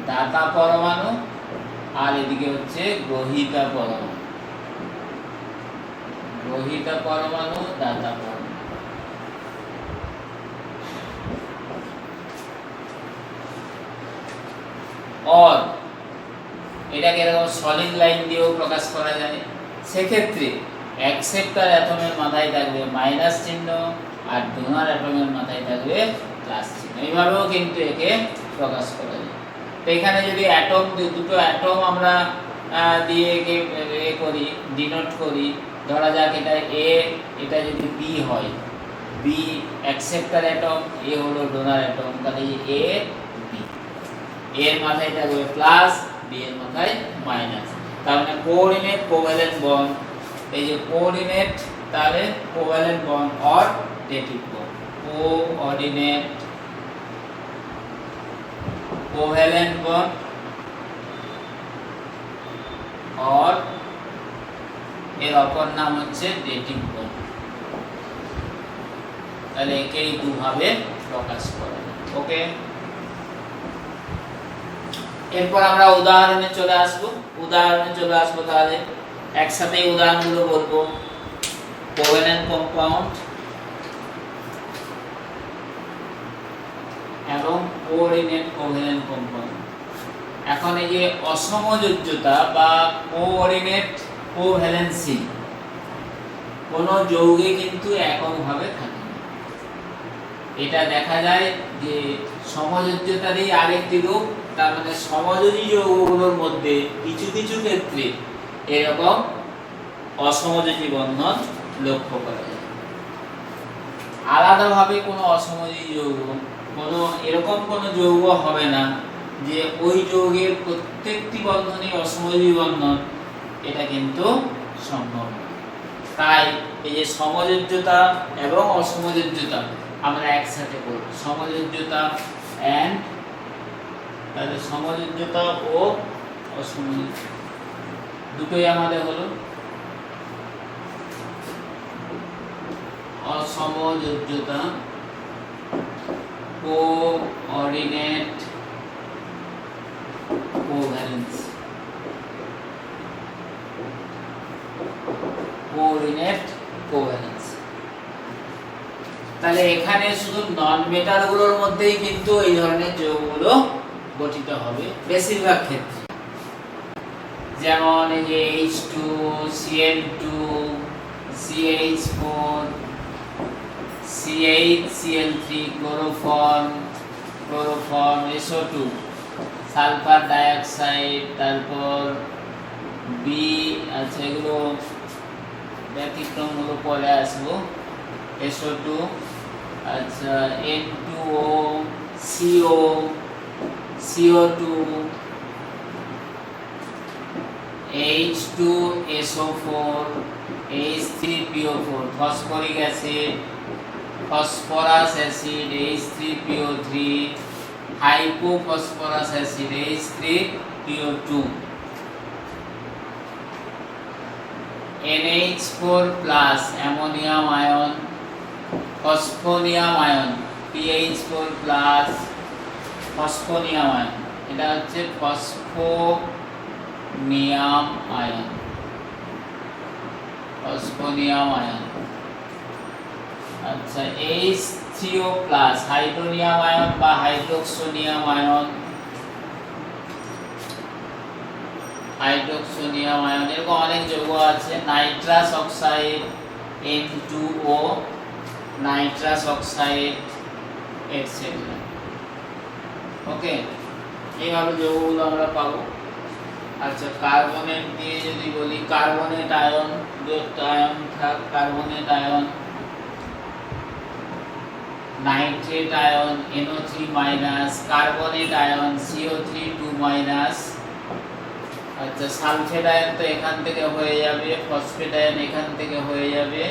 দাতা পরমাণু, আর এদিকে হচ্ছে গ্রহীতা পরমাণু, দাতা পরমাণু। और এটাকে এরকম সলিড লাইন দিয়েও প্রকাশ করা যায়। সেক্ষেত্রে অ্যাকসেপ্টার অ্যাটমের মাথায় থাকবে মাইনাস চিহ্ন আর ডোনার অ্যাটমের মাথায় থাকবে প্লাস চিহ্ন, এইভাবেও কিন্তু একে প্রকাশ করা যায়। তো এখানে যদি দুটো অ্যাটম আমরা দিয়ে একে করি, ডিনোট করি, ধরা যাক এটা এ, এটা যদি বি হয়, বি অ্যাকসেপ্টার অ্যাটম, এ হলো ডোনার অ্যাটম, তাহলে এ বি, এর মাথায় থাকবে প্লাস, বি এর মাথায় মাইনাস। তার মানে কোঅর্ডিনেট কোভ্যালেন্ট বন্ড, এই যে কোঅর্ডিনেট তাহলে covalent bond or dative bond, coordinate covalent bond or এর অপর নাম হচ্ছে ডেটিভ বন্ড। তাহলে একেই দুভাবে প্রকাশ করা যায়। ওকে, এরপর আমরা উদাহরণে চলে আসবো। তাহলে একসাথে উদাহরণগুলো বলবো। কোভ্যালেন্ট কম্পাউন্ড এবং কোঅর্ডিনেট কোভ্যালেন্ট কম্পাউন্ড। এখন এই যে অসমযোজ্যতা বা কোঅর্ডিনেট কোভ্যালেন্সি কোন যৌগে কিন্তু এককভাবে থাকে না। এটা দেখা যায় যে সমযোজ্যতারই আরেকটি রূপ, তার মানে সমযোজী যৌগগুলোর মধ্যে কিছু কিছু ক্ষেত্রে এরকম অসমযোজী বন্ধন লক্ষ্য করা যায়। আলাদাভাবে কোনো অসমযোজী যৌগ এরকম কোনো যৌগ হবে না যে ওই যৌগের প্রত্যেকটি বন্ধনই অসমযোজী বন্ধন, এটা কিন্তু সম্ভব না। তাই এই যে সমযোজ্যতা এবং অসমযোজ্যতা আমরা একসাথে করব। সমযোজ্যতা এন্ড তাহলে সমযোজ্যতা ও অসমযোজ্যতা দুটোই আমাদের হলো। অসমযোজ্যতা কোঅর্ডিনেট কোভ্যালেন্স তাহলে এখানে শুধু নন মেটালগুলোর মধ্যেই কিন্তু এই ধরনের যৌগগুলো গঠিত হবে বেশিরভাগ ক্ষেত্রে। যেমন এই যে H2 Cl2 CH4 CH Cl3 chloroform SO2 sulphur dioxide, তারপর বি, আচ্ছা এগুলো ব্যতিক্রমগুলো পরে আসবো। SO2, আচ্ছা N2O CO CO2 H2SO4 H3PO4 phosphoric acid, phosphorous acid H3PO3 hypophosphorous acid H3PO2 NH4 plus ammonium ion, phosphonium ion PH4 plus phosphonium ion, এটা হচ্ছে phosphonium ion আচ্ছা H3O plus hydronium ion বা হাইড্রোক্সোনিয়াম ion এরকম অনেক যৌগ আছে। Nitrous oxide N2O nitrous oxide etcetera. Okay, এইভাবে যৌগগুলো আমরা পাবো। আচ্ছা কার্বনেট দিয়ে যদি বলি, carbonate ion carbonate ion, nitrate ion NO3 minus, carbonate ion CO3 2 minus. আচ্ছা সালফেট আয়ন তো এখান থেকে হয়ে যাবে, ফসফেট আয়ন এখান থেকে হয়ে যাবে,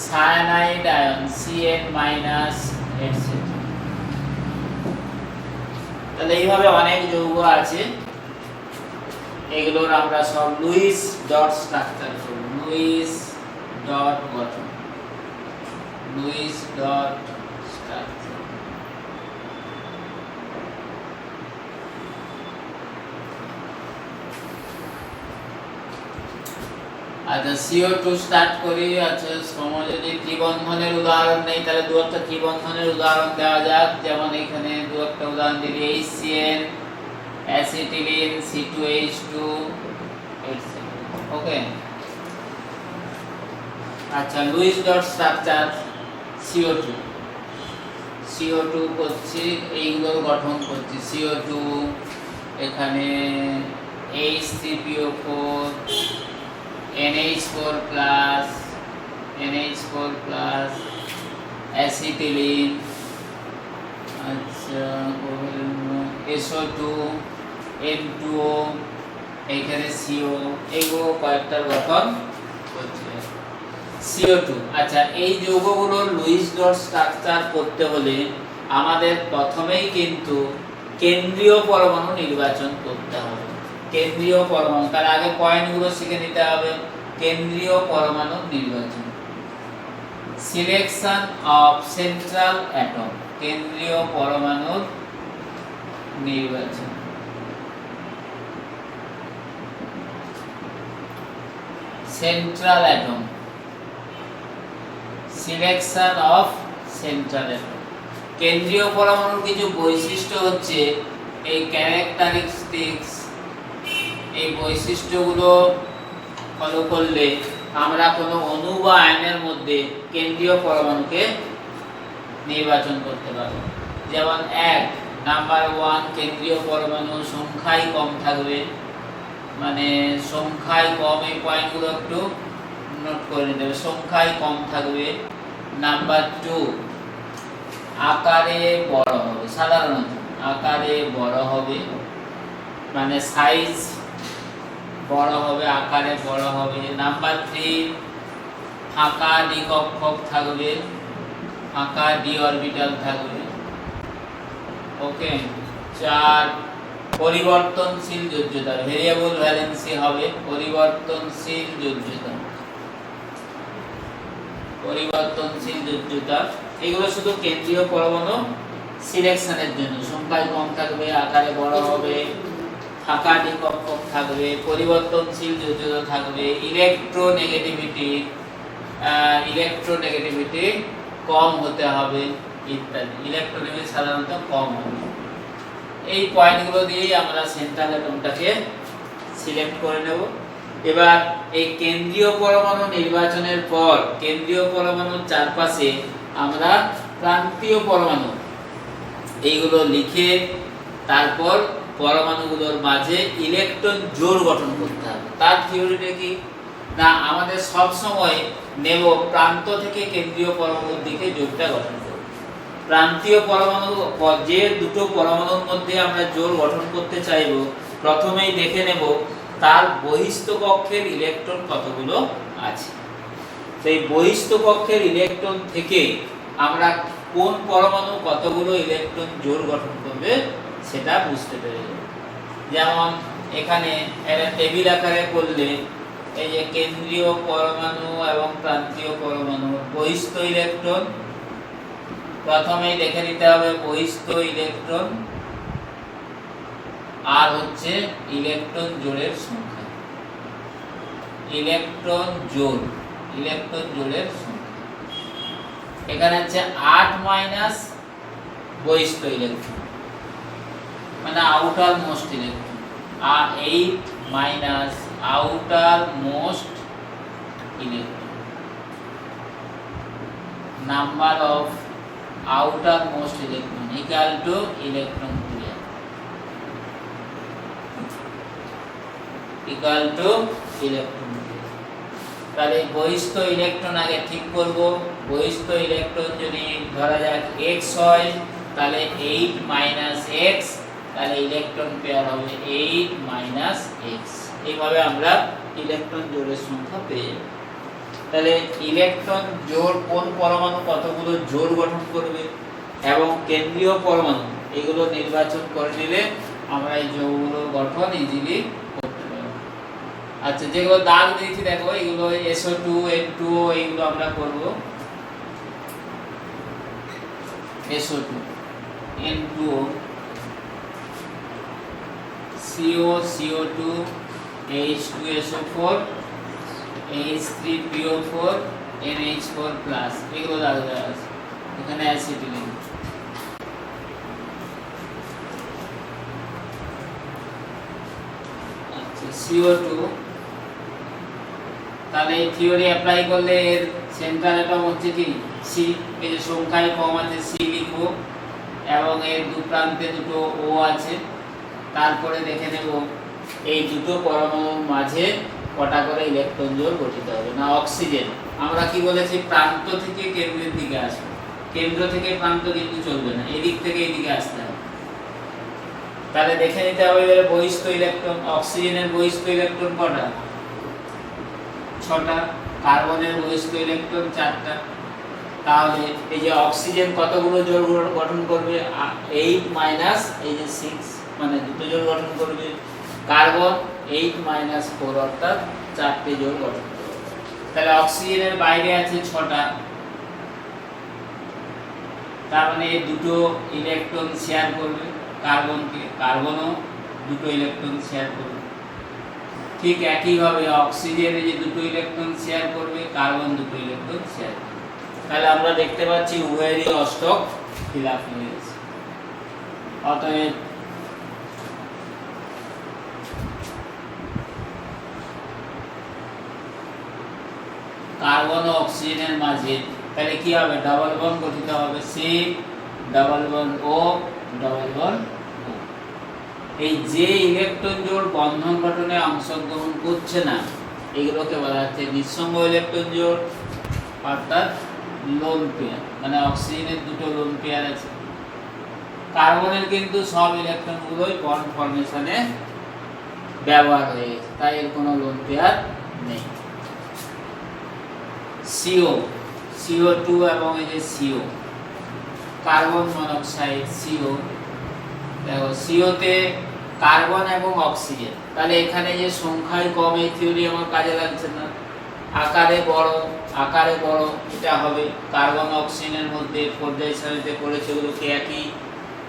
cyanide ion CN minus etcetera. তাহলে এইভাবে অনেক যৌগ আছে, এগুলোর আমরা সব লুইস ডট স্ট্রাকচার করব। লুইস ডট গঠন, লুইস ডট স্ট্রাকচার। আচ্ছা CO2 স্টার্ট করি। আচ্ছা সমযোজী ত্রিবন্ধনের উদাহরণ নেই, তাহলে দু একটা ত্রিবন্ধনের উদাহরণ দেওয়া যাক। যেমন এখানে দু একটা উদাহরণ দিই, HCN অ্যাসিটিলিন C2H2 এটসেট্রা। ওকে, আচ্ছা লুইস ডট স্ট্রাকচার CO2 করছি, এইগুলোর গঠন করছি। CO2 এখানে H3PO4 NH4 প্লাস অ্যাসিটিলিন, আচ্ছা SO2 N2O এখানে CO, এইগুলো কয়েকটা গঠন করছে। CO2, আচ্ছা এই যৌগগুলোর লুইস ডট স্ট্রাকচার করতে হলে আমাদের প্রথমেই কিন্তু কেন্দ্রীয় পরমাণু নির্বাচন করতে হবে। কেন্দ্রীয় পরমাণু, তার আগে পয়েন্টগুলো শিখে নিতে হবে। কেন্দ্রীয় পরমাণু নির্বাচন, সিলেকশন অফ সেন্ট্রাল অ্যাটম, কেন্দ্রীয় পরমাণুর নির্বাচন। Central atom, selection of central atom. কেন্দ্রীয় পরমাণুর কিছু বৈশিষ্ট্য হচ্ছে এই ক্যারেক্টারিস্টিক্স, এই বৈশিষ্ট্যগুলো ফলো করলে আমরা কোনো অণু বা আয়নের মধ্যে কেন্দ্রীয় পরমাণুকে নির্বাচন করতে পারব। যেমন 1 নাম্বার 1 কেন্দ্রীয় পরমাণু সংখ্যায় কম থাকবে, মানে সংখ্যায় কম, এই পয়েন্টগুলো একটু নোট করে নিতে হবে, সংখ্যায় কম থাকবে। নাম্বার 2 আকারে বড় হবে, সাধারণত আকারে বড় হবে, মানে সাইজ বড় হবে, আকারে বড় হবে। নাম্বার 3 ফাঁকা ডি কক্ষক থাকবে, ফাঁকা ডি অরবিটাল থাকবে। ওকে। 4 পরিবর্তনশীল যোজ্যতা, ভেরিয়েবল ভ্যালেন্সি হবে, পরিবর্তনশীল যোজ্যতা, পরিবর্তনশীল যোজ্যতা। এগুলো শুধু কেন্দ্রীয় পরমাণু সিলেকশনের জন্য। সংখ্যায় কম থাকবে, আকারে বড় হবে, ফাঁকা ডি কক্ষক থাকবে, পরিবর্তনশীল যোজ্যতা থাকবে, ইলেকট্রোনেগেটিভিটি কম হতে হবে ইত্যাদি। ইলেকট্রোনেগেটিভিটি সাধারণত কম হবে। এই পয়েন্টগুলো দিয়েই আমরা সেন্ট্রাল অ্যাটমটাকে সিলেক্ট করে নেব। এবার এই কেন্দ্রীয় পরমাণু নির্বাচনের পর কেন্দ্রীয় পরমাণুর চারপাশে আমরা প্রান্তীয় পরমাণু এইগুলো লিখে তারপর পরমাণুগুলোর মাঝে ইলেকট্রন জোড় গঠন করতে হবে। তার থিওরিটা কি না, আমাদের সব সময় নেব প্রান্ত থেকে কেন্দ্রীয় পরমাণুর দিকে জোড়টা গঠন করব। প্রান্তীয় পরমাণু, যে দুটো পরমাণুর মধ্যে আমরা জোড় গঠন করতে চাইব, প্রথমেই দেখে নেব তার বহিস্থ কক্ষের ইলেকট্রন কতগুলো আছে। সেই বহিস্থ কক্ষের ইলেকট্রন থেকে আমরা কোন পরমাণু কতগুলো ইলেকট্রন জোড় গঠন করবে সেটা বুঝতে পেরে যাব। যেমন এখানে একটা টেবিল আকারে করলে এই যে কেন্দ্রীয় পরমাণু এবং প্রান্তীয় পরমাণু বহিস্থ ইলেকট্রন, প্রথমেই দেখে নিতে হবে বহিস্থ ইলেকট্রন আর হচ্ছে ইলেকট্রন জোড়ের সংখ্যা, ইলেকট্রন জোড়ের সংখ্যা। এখানে হচ্ছে 8 মাইনাস বহিস্থ ইলেকট্রন, মানে আউটার মোস্ট ইলেকট্রন, আর 8 minus outermost electron, number of outermost electron equal to electron pair, equal to electron pair. তাহলে বহিস্থ ইলেকট্রন আগে ঠিক করব। বহিস্থ ইলেকট্রন যদি ধরা যাক x হয়, তাহলে 8 মাইনাস x, তাহলে ইলেকট্রন পেয়ার হবে 8 মাইনাস x। এইভাবে আমরা ইলেকট্রন জোড়ের সংখ্যা পেয়ে যাব। তাহলে ইলেকট্রন জোড় কোন পরমাণু কতগুলো জোড় গঠন করবে এবং কেন্দ্রীয় পরমাণু এগুলো নির্বাচন করে নিলে আমরা এই যৌগগুলোর গঠন ইজিলি করতে পারব। আচ্ছা, যেগুলো দাগ দিয়েছি দেখো, এগুলো SO2 N2O এইগুলো আমরা করব। SO2 N2O, CO CO2, H2SO4, H3PO4, NH4+, এগুলো দাগ দেওয়া আছে। এখানে অ্যাসিটিলিন। আচ্ছা, CO2, তাহলে এই থিওরি অ্যাপ্লাই করলে এর সেন্ট্রাল অ্যাটম হচ্ছে কি C, এই যে সংখ্যায় কম আছে C লিখব এবং এর দু প্রান্তে দুটো O আছে। তারপরে দেখে নেব এই দুটো পরমাণুর মাঝে কটা করে ইলেকট্রন জোড় গঠিত হবে। না, অক্সিজেন আমরা কি বলেছি, প্রান্ত থেকে কেন্দ্রের দিকে আসবে, কেন্দ্র থেকে প্রান্ত কিন্তু চলবে না, এদিক থেকে এদিকে আসতে হবে। তাহলে দেখে নিতে হবে এবারে বহিস্থ ইলেকট্রন। অক্সিজেনের বহিস্থ ইলেকট্রন কটা? 6টা। কার্বনের বহিস্থ ইলেকট্রন 4টা। তাহলে এই যে অক্সিজেন কতগুলো জোড় গঠন করবে? 8 মাইনাস এই যে 6, মানে দুটো জোড় গঠন করবে। কার্বন 8 মাইনাস 4 অর্থাৎ 4টে জোড় গঠন করবে। তাহলে অক্সিজেনের বাইরে আছে 6টা, তার মানে দুটো ইলেকট্রন শেয়ার করবে কার্বনকে, কার্বনও দুটো ইলেকট্রন শেয়ার করবে। ঠিক একইভাবে অক্সিজেন এই যে দুটো ইলেকট্রন শেয়ার করবে, কার্বন দুটো ইলেকট্রন শেয়ার করবে। তাহলে আমরা দেখতে পাচ্ছি উভয়েরই অষ্টক ফিল আপ হয়ে গেছে। অতএব কার্বন ও অক্সিজেনের মাঝে, তাহলে কি হবে? ডাবল বন্ড গঠিত হবে, C double bond O double bond ও। এই যে ইলেকট্রন জোড় বন্ধন গঠনে অংশগ্রহণ করছে না, এগুলোকে বলা হচ্ছে নিঃসঙ্গ ইলেকট্রন জোড়, অর্থাৎ লোন পেয়ার, মানে অক্সিজেনের দুটো লোন পেয়ার আছে। কার্বনের কিন্তু সব ইলেকট্রনগুলোই বন্ড ফর্মেশনে ব্যবহার হয়ে গেছে, তাই এর কোনো লোন পেয়ার নেই। সিও, CO2 এবং এই যে সিও, কার্বন মনোক্সাইড সিও, দেখো সিওতে কার্বন এবং অক্সিজেন, তাহলে এখানে যে সংখ্যায় কম এই থিওরি আমার কাজে লাগছে না, আকারে বড় এটা হবে। কার্বন অক্সিজেনের মধ্যে পর্যায় সারণীতে পড়েছে, ওগুলোকে একই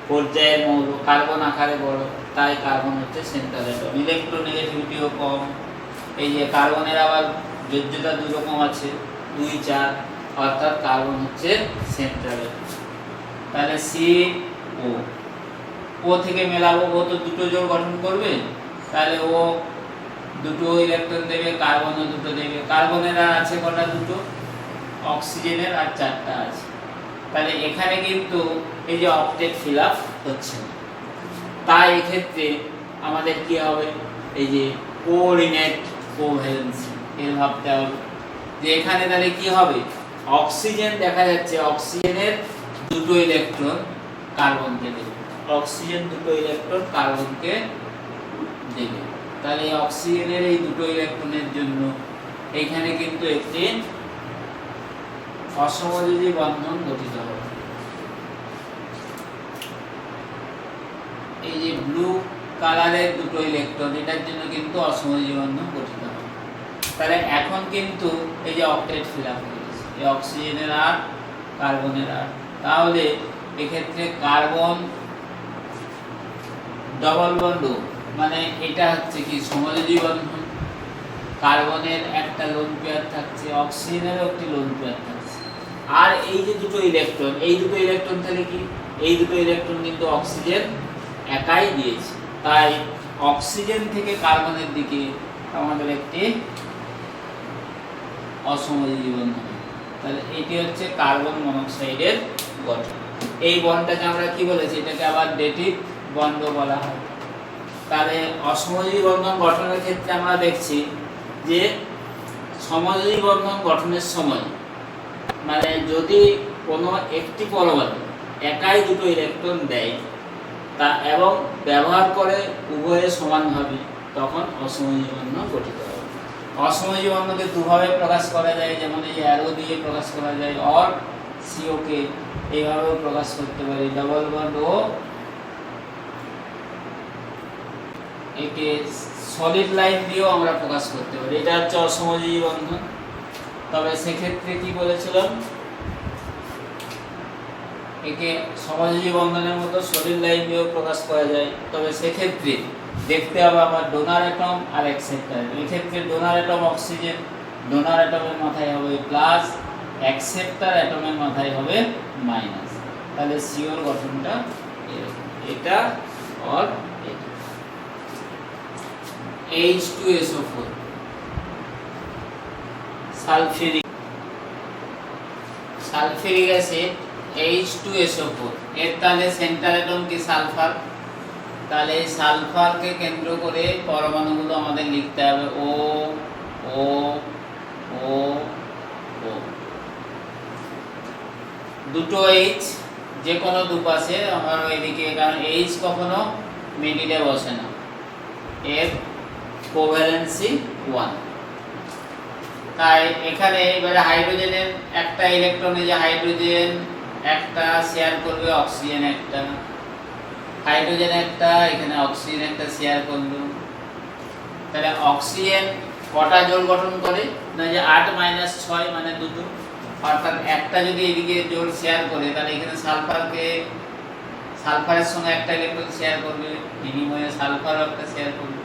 পর্যায়ের মৌল, কার্বন আকারে বড়, তাই কার্বন হচ্ছে সেন্ট্রাল অ্যাটম। ইলেকট্রোনেগেটিভিটিও কম। এই যে কার্বনের আবার যোজ্যতা দুই রকম আছে, 2, 4, অর্থাৎ কার্বন হচ্ছে সেন্ট্রাল অ্যাটম। তাহলে CO, ও থেকে মেলাবো, ও তো দুটো জোড় গঠন করবে, তাহলে ও দুটো ইলেকট্রন দেবে, কার্বনও দুটো দেবে। কার্বনের আর আছে কটা? দুটো। অক্সিজেনের আর 4টা আছে। তাহলে এখানে কিন্তু এই যে অক্টেট ফিল আপ হচ্ছে না, তাই এক্ষেত্রে আমাদের কি হবে? এই যে কোঅর্ডিনেট কোভ্যালেন্সি এর ভাবতে হবে যে এখানে তাহলে কি হবে? অক্সিজেন দেখা যাচ্ছে, অক্সিজেনের দুটো ইলেকট্রন কার্বনকে দেবে, অক্সিজেন দুটো ইলেকট্রন কার্বনকে দেবে। তাহলে এই অক্সিজেনের এই দুটো ইলেকট্রনের জন্য এখানে কিন্তু একটি অসমযোজী বন্ধন গঠিত হবে। এই যে ব্লু কালারের দুটো ইলেকট্রন, এটার জন্য কিন্তু অসমযোজী বন্ধন গঠিত হবে। তাহলে এখন কিন্তু এই যে অক্টেট ফিল আপ হয়ে গেছে, এই অক্সিজেনের আর কার্বনের আর, তাহলে এক্ষেত্রে কার্বন ডবল বন্ড, মানে এটা হচ্ছে কি সমযোজী বন্ধন। কার্বনের একটা লোন পেয়ার থাকছে, অক্সিজেনেরও একটি লোন পেয়ার থাকছে, আর এই যে দুটো ইলেকট্রন, এই দুটো ইলেকট্রন থেকে কি, এই দুটো ইলেকট্রন কিন্তু অক্সিজেন একাই দিয়েছে, তাই অক্সিজেন থেকে কার্বনের দিকে আমাদের একটি অসমযোজী বন্ধন। তাহলে এটি হচ্ছে কার্বন মনোক্সাইডের গঠন। এই বন্ডটাকে আমরা কি বলেছি? এটাকে আবার ডেটিভ বন্ড বলা হয়। তাহলে অসমযোজী বন্ধন গঠনের ক্ষেত্রে আমরা দেখছি যে সমযোজী বন্ধন গঠনের সময়, মানে যদি কোনো একটি পরমাণু একাই দুটো ইলেকট্রন দেয় তা এবং ব্যবহার করে উভয়ে সমানভাবে, তখন অসমযোজী বন্ধন গঠিত হবে। অসমযোজী বন্ধনকে দুভাবে প্রকাশ করা যায়, যেমন এই অ্যারো দিয়ে প্রকাশ করা যায়, অর সিওকে এইভাবেও প্রকাশ করতে পারি, ডাবল বন্ড ও একে সলিড লাইন দিয়েও আমরা প্রকাশ করতে পারি। এটা হচ্ছে অসমযোজী বন্ধন। তবে সেক্ষেত্রে কি বলেছিলাম, একে সমযোজী বন্ধনের মতো সলিড লাইন দিয়েও প্রকাশ করা যায়। তবে সেক্ষেত্রে দেখতে হবে আমার ডোনার অ্যাটম আর অ্যাকসেপ্টর। এক্ষেত্রে ডোনার অ্যাটম অক্সিজেন, ডোনার অ্যাটমের মাথায় হবে প্লাস, অ্যাকসেপ্টর অ্যাটমের মাথায় হবে মাইনাস। তাহলে সিওর গঠনটা এরকম, এটা আর এটা। H2SO4 সালফিউরিক অ্যাসিড H2SO4, এর তাহলে সেন্টার অ্যাটম কি সালফার। তাহলে এই সালফারকে কেন্দ্র করে পরমাণুগুলো আমাদের লিখতে হবে ও ও ও ও, দুটো H যে কোনো দুপাশে আমার এদিকে, কারণ H কখনো মিডিলে বসে না, এর কোভ্যালেন্সি 1। তাই এখানে এবারে হাইড্রোজেনের একটা ইলেকট্রনে, যে হাইড্রোজেন একটা শেয়ার করবে অক্সিজেন একটা, হাইড্রোজেন একটা, এখানে অক্সিজেন একটা শেয়ার করলো। তাহলে অক্সিজেন কটা জোড় গঠন করে না, যে 8 - 6 মানে দুটো, অর্থাৎ একটা যদি এদিকে জোড় শেয়ার করে, তাহলে এখানে সালফারের সঙ্গে একটা ইলেকট্রন শেয়ার করবে, বিনিময়ে সালফারও একটা শেয়ার করবে।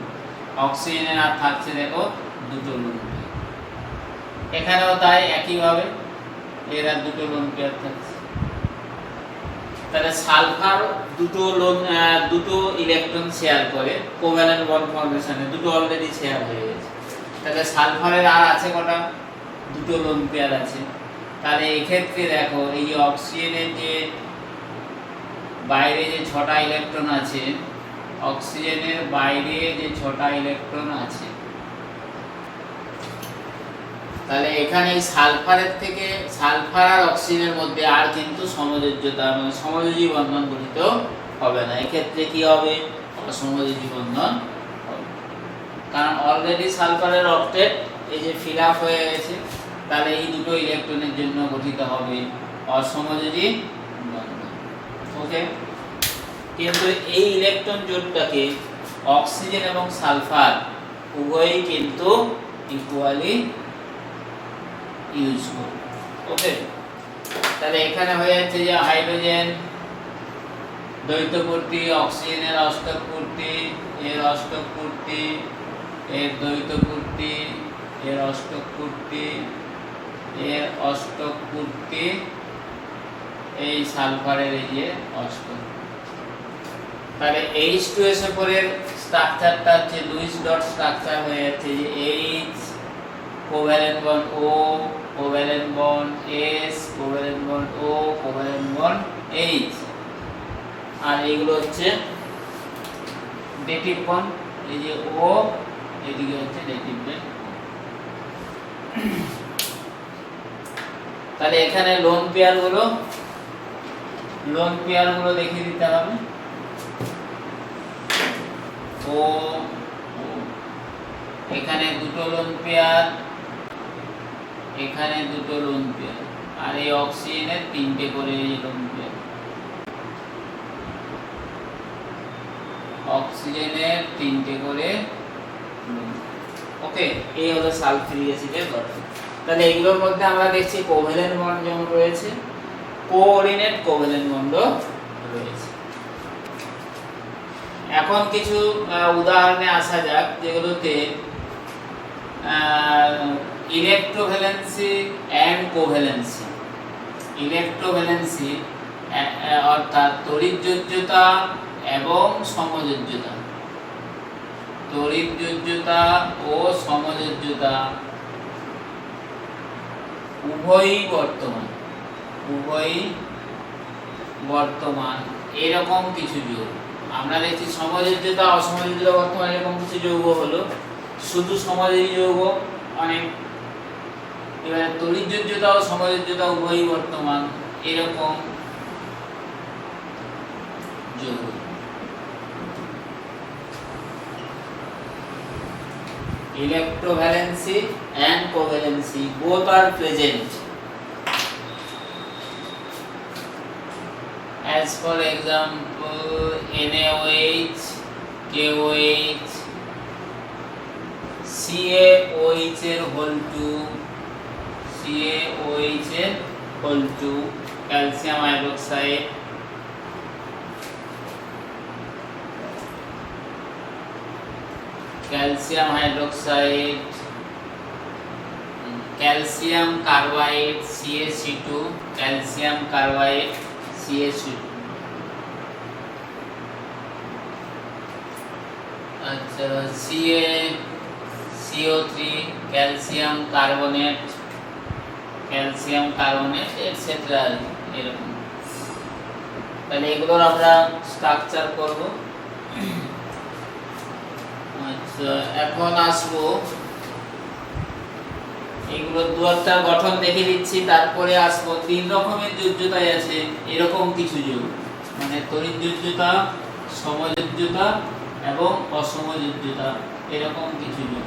অক্সিজেনের আর থাকছে দেখো দুটো লোন পেয়ার, এখানেও তাই একইভাবে এরা দুটো লোন পেয়ার থাকছে। তাহলে সালফার দুটো ইলেকট্রন শেয়ার করে কোভ্যালেন্ট বন্ড ফর্মেশনে, দুটো অলরেডি শেয়ার হয়ে গেছে। তাহলে সালফারের আর আছে কটা? দুটো লোন পেয়ার আছে। তাহলে এক্ষেত্রে দেখো এই যে অক্সিজেনের যে বাইরে যে 6টা ইলেকট্রন আছে, অক্সিজেনের বাইরে যে 6টা ইলেকট্রন আছে, তাহলে এখানে সালফারের থেকে সালফার আর অক্সিজেনের মধ্যে আর কিন্তু সমযোজ্যতা মানে সমযোজী বন্ধন গঠিত হবে না। এক্ষেত্রে কি হবে? অসমযোজী বন্ধন হবে, কারণ অলরেডি সালফারের অক্টেট এই যে ফিল আপ হয়ে গেছে। তাহলে এই দুটো ইলেকট্রনের জন্য গঠিত হবে অসমযোজী বন্ধন। ওকে, কিন্তু এই ইলেকট্রন জোটটাকে অক্সিজেন এবং সালফার উভয়ই কিন্তু ইকুয়ালি ইউজ করবে। ওকে, তাহলে এখানে হয়ে যাচ্ছে যে হাইড্রোজেন দ্বৈত পূর্তি, অক্সিজেনের অষ্টক পূর্তি, এর অষ্টক পূর্তি, এর দ্বৈত পূর্তি, এর অষ্টক পূর্তি, এর অষ্টক পূর্তি, এই সালফারের এই যে অষ্টক। তাহলে H2SO4 এর স্ট্রাকচারটা হচ্ছে লুইস ডট স্ট্রাকচার হয়ে যাচ্ছে যে H covalent bond O, covalent bond S, covalent bond O, covalent bond H, আর এইগুলো হচ্ছে ডেটিভ বন্ড, এই যে O, এদিকে হচ্ছে ডেটিভ বন্ড। তাহলে এখানে লোন পেয়ার গুলো দেখিয়ে দিতে হবে। ও এখানে দুটো লোন পেয়ার, এখানে দুটো লোন পেয়ার, আর এই অক্সিজেনের 3টে করে লোন পেয়ার, অক্সিজেনের 3টে করে। ওকে, এই হলো সালফিউরিক অ্যাসিডের গঠন। তাহলে এগুলোর মধ্যে আমরা দেখছি কোভ্যালেন্ট বন্ড যেমন রয়েছে, কোঅর্ডিনেট কোভ্যালেন্ট বন্ড রয়েছে। এখন কিছু উদাহরণে আসা যাক যেগুলোতে ইলেকট্রোভ্যালেন্সি এন্ড কোভ্যালেন্সি, ইলেকট্রোভ্যালেন্সি অর্থাৎ তড়িৎযোজ্যতা এবং সমযোজ্যতা, তড়িৎযোজ্যতা ও সমযোজ্যতা উভয়ই বর্তমান এরকম কিছু যৌগ। আমরা দেখছি সমযোজ্যতা অসমযোজ্যতা বর্তমান এরকম কিছু যৌগ হলো, শুধু সমযোজী যৌগ অনেক। এবারে তড়িৎযোজ্যতা ও সমযোজ্যতা উভয়ই বর্তমান এরকম যৌগ। Electrovalency and covalency both are present. As for example, NaOH, KOH, CaOH এর whole 2, CaOH এর whole 2, calcium hydroxide, calcium hydroxide, calcium carbide CaC2, calcium carbide CaC2, अच्छा CO3 calcium carbonate, এটসেট্রা এরকম। তাহলে এগুলোর আমরা স্ট্রাকচার করব। আচ্ছা, এখন আসবো এগুলো দু একটা গঠন দেখে দিচ্ছি, তারপরে আসবো 3 রকমের যোজ্যতায় আছে এরকম কিছু যৌগ, মানে তড়িৎযোজ্যতা, সমযোজ্যতা এবং অসমযোজ্যতা এরকম কিছু যৌগ।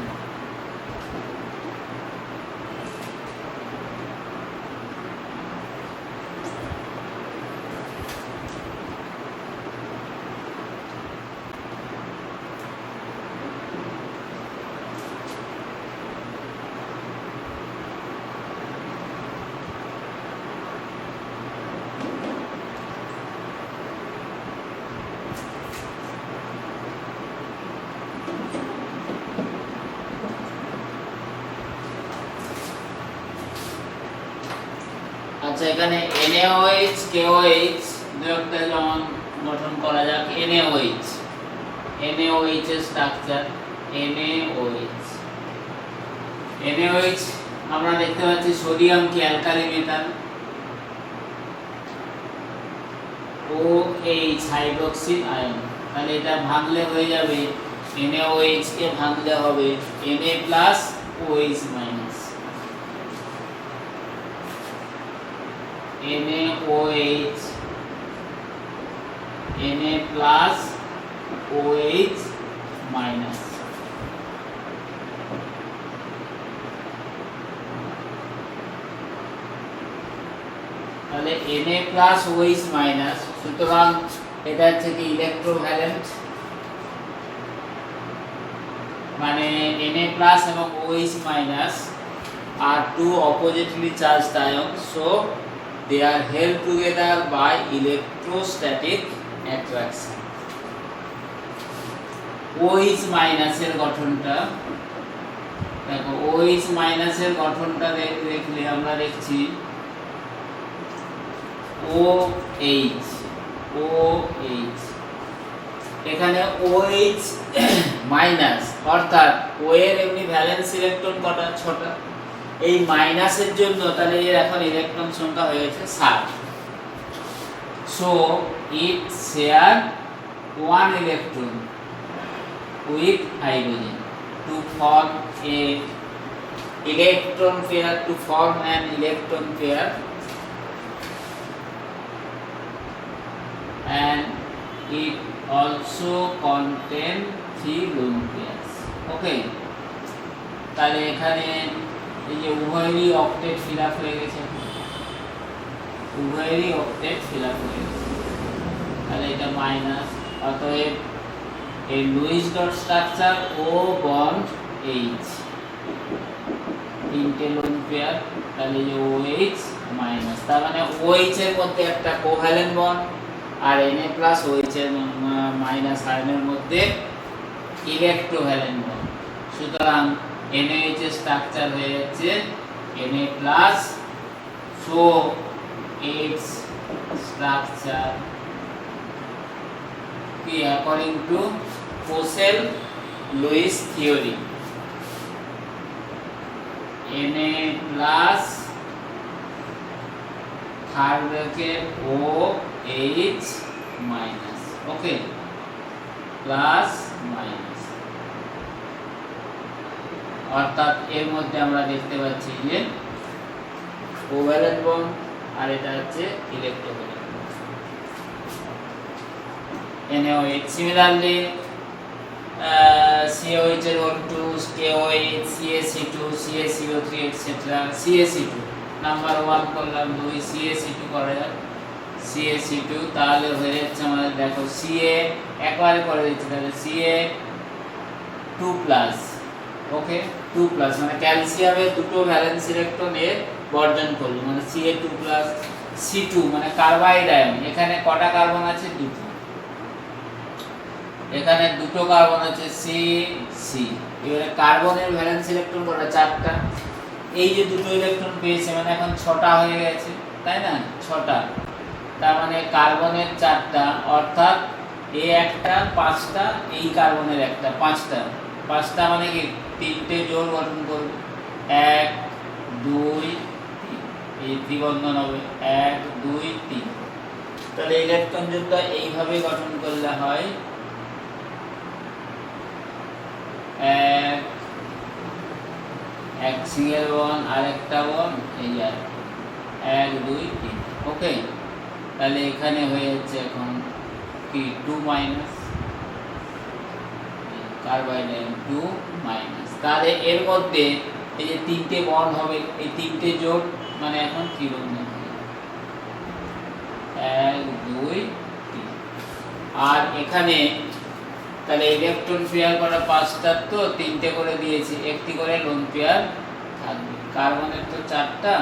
আচ্ছা, এখানে NaOH, KOH দুই একটা যেমন গঠন করা যাক। NaOH এর স্ট্রাকচার, NaOH আমরা দেখতে পাচ্ছি সোডিয়াম কি alkali metal, OH hydroxyl ion. তাহলে এটা ভাঙলে হয়ে যাবে NaOH কে ভাঙলে হবে Na OH minus, NaOH Na OH minus. তাহলে Na OH মাইনাস, সুতরাং এটা হচ্ছে কি ইলেকট্রোভ্যালেন্ট, মানে Na এবং OH minus are two oppositely charged ions, so they are held together by electrostatic attraction. OH মাইনাসের গঠনটা দেখো, OH মাইনাসের গঠনটা দেখলে আমরা দেখছি OH এখানে OH মাইনাস, অর্থাৎ O এর এমনি ভ্যালেন্স ইলেকট্রন কটা, 6টা। এই মাইনাসের জন্য তাহলে এর এখন ইলেকট্রন সংখ্যা হয়ে গেছে 7। So it share 1 electron with hydrogen to form a electron pair, to form an electron pair, and it also contain 3 lone pairs. Okay, তাহলে এখানে এই যে উভয়েরই অক্টেট ফিল আপ হয়ে গেছে, উভয়েরই অক্টেট ফিল আপ হয়ে গেছে। তাহলে এটা মাইনাস, অতএব এই Luis dot structure O bond H, 3টে লোন পেয়ার, তাহলে যে OH মাইনাস, তার মানে OH এর মধ্যে একটা কোভ্যালেন্ট বন্ড আর Na OH এর মাইনাস আয়নের মধ্যে ইলেকট্রোভ্যালেন্ট বন্ড। সুতরাং NaOH এর স্ট্রাকচার হয়ে যাচ্ছে Na+, so its structure কি according to Pocel-Lewis theory, Na+ third bracket OH minus, okay, plus minus, অর্থাৎ এর মধ্যে আমরা দেখতে পাচ্ছি যে কোভ্যালেন্ট বন্ড আর এটা হচ্ছে electrovalent bond. NaOH similarly COH এর O2, KOH, CaC2, CaCO3 etcetera, CaC2 number 1 করলাম, 2 CaC2 করা যাক, CaC2 তাহলে হয়ে যাচ্ছে আমাদের, দেখো Ca একবারে করে দিচ্ছি, তাহলে Ca2+, ওকে, 2+, মানে ক্যালসিয়ামের দুটো ভ্যালেন্স ইলেকট্রন এর বর্জন করলো, মানে Ca2+, C2 মানে কার্বাইড আয়ন। এখানে কটা কার্বন আছে? দুটো, এখানে দুটো কার্বন আছে C। এবারে কার্বনের ভ্যালেন্স ইলেকট্রন কটা? 4টা। এই যে দুটো ইলেকট্রন পেয়েছে মানে এখন 6টা হয়ে গেছে, তাই না? 6টা, তার মানে কার্বনের 4টা, অর্থাৎ এ একটা 5টা, এই কার্বনের একটা 5টা। 5টা মানে কি 3টে জোড় গঠন করবে, 1 2 3, এই ত্রিবন্ধন হবে 1 2 3। তাহলে ইলেকট্রন জোড়টা এইভাবে গঠন করলে হয় এক সিঙ্গেল বন্ড আর একটা বন্ড, এই যে 1 2 3, ওকে। তাহলে এখানে হয়ে যাচ্ছে এখন কি 2 মাইনাস, কার্বাইড আয়ন 2 মাইনাস। তাহলে এর মধ্যে এই যে 3টে বন্ড হবে, এই 3টে জোড় মানে এখন ত্রিবন্ধন হবে 1 2 3। আর এখানে তাহলে ইলেকট্রন পেয়ার করা 5টা, তো 3টে করে দিয়েছি, একটি করে লোন পেয়ার থাকবে। কার্বনের তো 4টা,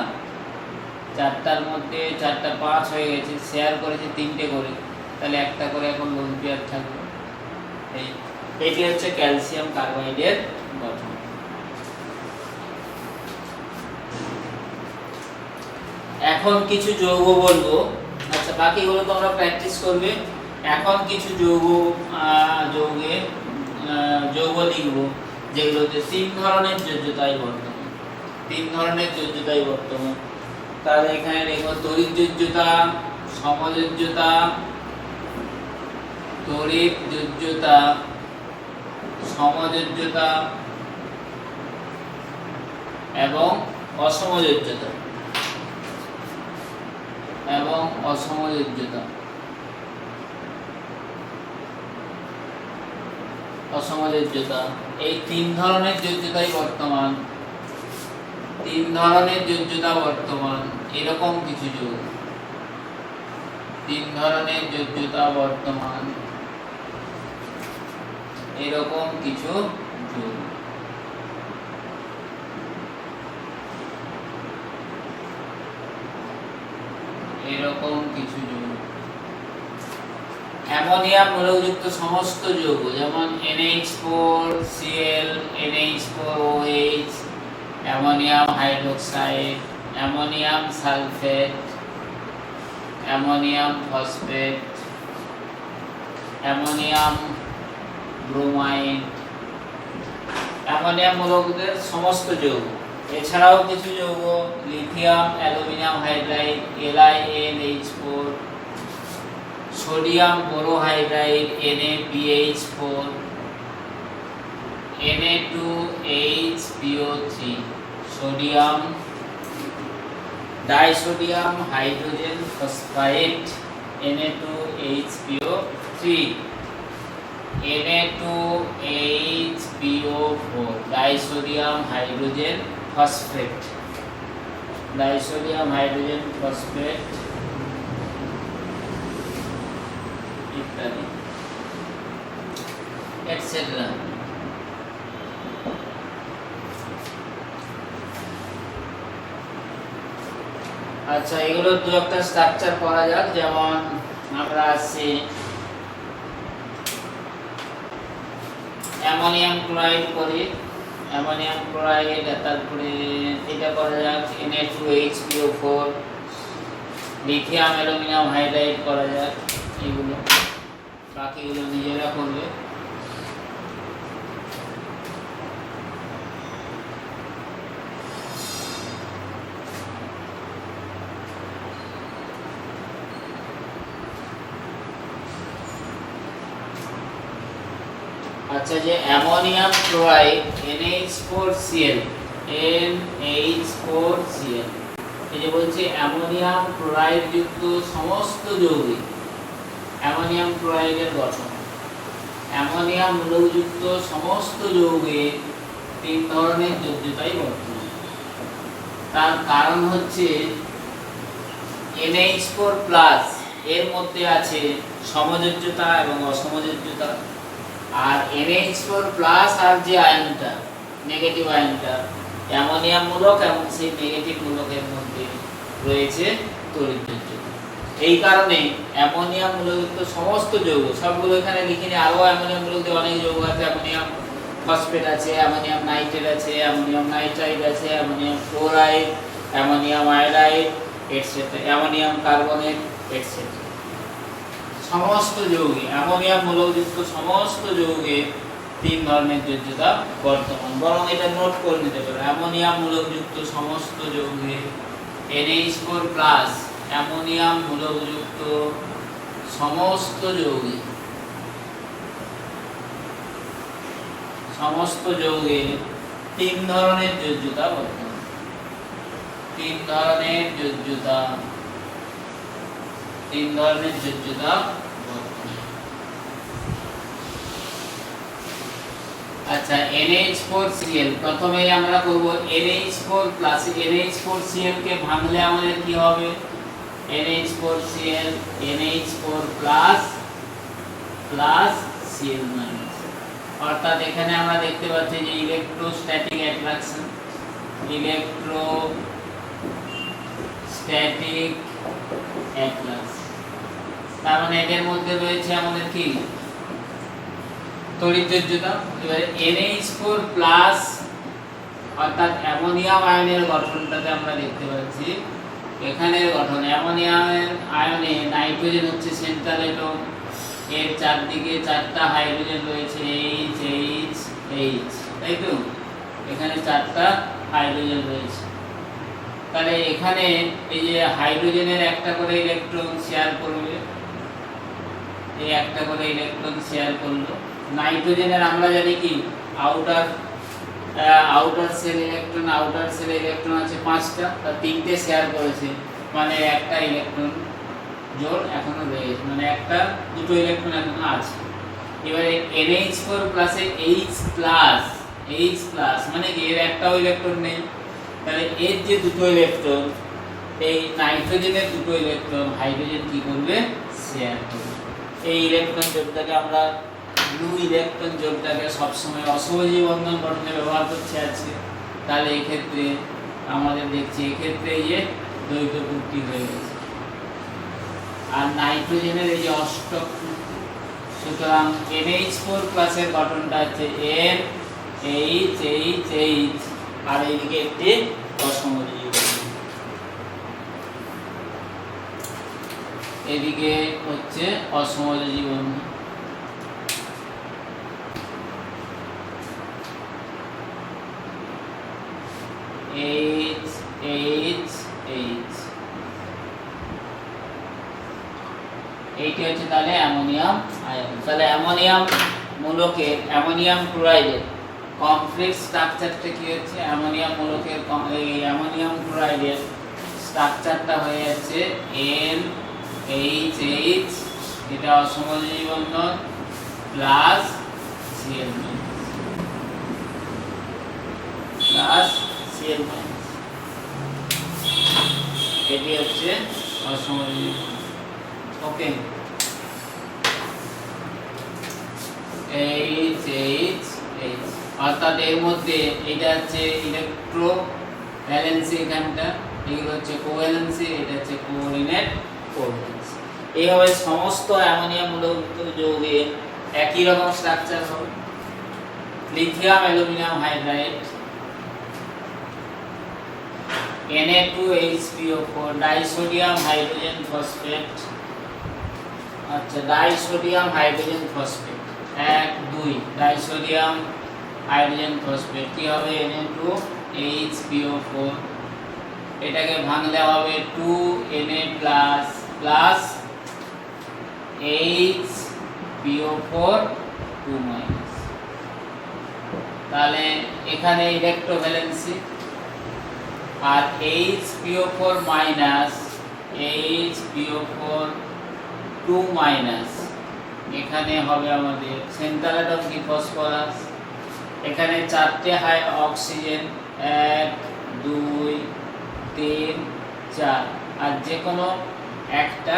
4টার মধ্যে 4টা 5 হয়ে গেছে, শেয়ার করেছে 3টে করে, তাহলে একটা করে এখন লোন পেয়ার থাকবে। এইটি হচ্ছে ক্যালসিয়াম কার্বাইডের গঠন। এখন কিছু যৌগ বলবো, আচ্ছা বাকিগুলো তোমরা প্র্যাকটিস করবে। এখন কিছু যৌগ লিখব যেগুলোতে 3 ধরনের যোজ্যতায় বর্তমান। তিন ধরনের যোজ্যতাই বর্তমান। তাহলে এখানে লিখব তড়িৎ যোজ্যতা, সমযোজ্যতা, তড়িৎ যোজ্যতা, সমযোজ্যতা এবং অসমযোজ্যতা এবং অসমযোজ্যতা। অসমযোজ্যতা এই তিন ধরনের যোজ্যতাই বর্তমান। তিন ধরনের যোজ্যতা বর্তমান এরকম কিছু যৌগ। তিন ধরনের যোজ্যতা বর্তমান এরকম কিছু যৌগ। এরকম কিছু যৌগ অ্যামোনিয়াম মূলকযুক্ত সমস্ত যৌগ যেমন NH4Cl, NH4OH, ammonium hydroxide, ammonium sulphate, ammonium phosphate, ammonium bromide, ammonium মূলকের সমস্ত যৌগ। এছাড়াও কিছু যৌগ lithium aluminium hydride LiNH4, sodium borohydride NaBH4, Na2HPO3, sodium disodium hydrogen phosphide Na2HPO3, Na2HPO4 disodium hydrogen phosphate, disodium hydrogen phosphate ইত্যাদি etcetera. আচ্ছা, এগুলো দু একটা স্ট্রাকচার করা যাক। যেমন আমরা আসছি অ্যামোনিয়াম ক্লোরাইড করি, অ্যামোনিয়াম ক্লোরাইড, তারপরে এটা করা যাক Na2HPO4, লিথিয়াম অ্যালুমিনিয়াম হাইড্রাইড করা যাক। এগুলো বাকিগুলো নিজেরা করবে। আচ্ছা, যে অ্যামোনিয়াম ক্লোরাইড NH4Cl, NH4Cl, এই যে বলছি অ্যামোনিয়াম ক্লোরাইড যুক্ত সমস্ত যৌগে অ্যামোনিয়াম ক্লোরাইডের গঠন। অ্যামোনিয়াম মূলকযুক্ত সমস্ত যৌগে তিন ধরনের যোজ্যতাই বর্তমান। তার কারণ হচ্ছে NH4+ এর মধ্যে আছে সমযোজ্যতা এবং অসমযোজ্যতা, আর NH4+ আর যে আয়নটা নেগেটিভ আয়নটা অ্যামোনিয়াম মূলক এবং সেই নেগেটিভ মূলকের মধ্যে রয়েছে তড়িৎ যোজ্যতা। এই কারণে অ্যামোনিয়াম মূলকযুক্ত সমস্ত যৌগ, সবগুলো এখানে লিখিনি, আরও অ্যামোনিয়াম মূলক অনেক যৌগ আছে। অ্যামোনিয়াম ফসফেট আছে, অ্যামোনিয়াম নাইট্রেট আছে, অ্যামোনিয়াম নাইট্রাইড আছে, ammonium chloride, ammonium iodide etcetera, ammonium carbonate etcetera. সমস্ত যৌগে অ্যামোনিয়াম মূলকযুক্ত সমস্ত যৌগে তিন ধরনের যোজ্যতা বর্তমান। বরং এটা নোট করে নিতে পারো, অ্যামোনিয়াম মূলকযুক্ত সমস্ত যৌগে NH4+, অ্যামোনিয়াম মূলকযুক্ত সমস্ত যৌগে, সমস্ত যৌগে তিন ধরনের যোজ্যতা বর্তমান। তিন ধরনের যোজ্যতা, তিন ধরনের যোজ্যতা বর্তমান। আচ্ছা, NH4Cl প্রথমেই আমরা করব NH4+। NH4Cl কে ভাঙলে আমাদের কি হবে? NH4Cl, NH4+ প্লাস Cl-, অর্থাৎ এখানে আমরা দেখতে পাচ্ছি যে ইলেকট্রোস্ট্যাটিক অ্যাট্রাকশন, ইলেকট্রোস্ট্যাটিক অ্যাট্রাকশন, তার মানে এদের মধ্যে রয়েছে আমাদের কি তড়িৎ যোজ্যতা। এবারে NH4+ অর্থাৎ অ্যামোনিয়াম আয়নের গঠনটাতে আমরা দেখতে পাচ্ছি এখানের গঠন। অ্যামোনিয়ামের আয়নে নাইট্রোজেন হচ্ছে সেন্ট্রাল অ্যাটম, এর চারদিকে চারটা হাইড্রোজেন রয়েছে H H H, তাই তো? এখানে চারটা হাইড্রোজেন রয়েছে। তাহলে এখানে এই যে হাইড্রোজেনের একটা করে ইলেকট্রন শেয়ার করবে, এই একটা করে ইলেকট্রন শেয়ার করলো। নাইট্রোজেনের আমরা জানি কি আউটার সেল ইলেকট্রন আছে 5টা, তার 3টে শেয়ার করেছে, মানে একটা ইলেকট্রন জোড় এখনো রয়েছে, মানে দুটো ইলেকট্রন এখনো আছে। এবারে NH4 প্লাসে H প্লাস মানে কি এর একটাও ইলেকট্রন নেই, তাহলে এর যে দুটো ইলেকট্রন, এই নাইট্রোজেনের দুটো ইলেকট্রন হাইড্রোজেন কি করবে, শেয়ার করবে। এই ইলেকট্রন জোড়টাকে আমরা ব্লু ইলেকট্রন জোড়টাকে সবসময় অসহযোগী বন্ধন গঠনে ব্যবহার করছে আজকে। তাহলে এই ক্ষেত্রে আমাদের দেখছি এক্ষেত্রে এই যে দ্বৈত পূর্তি হয়ে গেছে। আর নাইট্রোজেনের এই যে অষ্টক, সুতরাং NH4 প্লাসের গঠনটা হচ্ছে NHHH, আর এইদিকে একটি অসমযোজী বন্ধন, এদিকে হচ্ছে অসমযোজী বন্ধন। HHH, এইটি হচ্ছে তাহলে অ্যামোনিয়াম আয়ন। তাহলে অ্যামোনিয়াম মূলকের, অ্যামোনিয়াম ক্লোরাইডের কমপ্লেক্স স্ট্রাকচারটা কি হচ্ছে, অ্যামোনিয়াম মূলকের এই অ্যামোনিয়াম ক্লোরাইডের স্ট্রাকচারটা হয়ে যাচ্ছে NHH, এটা অসমযোজী বন্ধন প্লাস Cl প্লাস Cl, এটি হচ্ছে অসমযোজী। ওকে, HHH, অর্থাৎ এর মধ্যে এটা হচ্ছে ইলেকট্রো ভ্যালেন্সি, এখানটা এগুলো হচ্ছে কোভ্যালেন্সি, এটা হচ্ছে কোঅর্ডিনেট কোভ্যালেন্সি। এইভাবে সমস্ত অ্যামোনিয়াম মূলযুক্ত যৌগের একই রকম স্ট্রাকচার হবে। Lithium aluminium hydride, Na2HPO4, disodium hydrogen phosphate, আচ্ছা disodium hydrogen phosphate 1 2, disodium hydrogen phosphate কি হবে, Na2HPO4, এটাকে ভাঙলে হবে 2Na প্লাস HPO4 2-, তাহলে এখানে ইলেকট্রোভ্যালেন্সি, আর HPO4 মাইনাস HPO4 2-, এখানে হবে আমাদের সেন্টার অ্যাটম কি ফসফরাস। এখানে 4টে হাই অক্সিজেন 1 2 3 4, আর যে কোনো একটা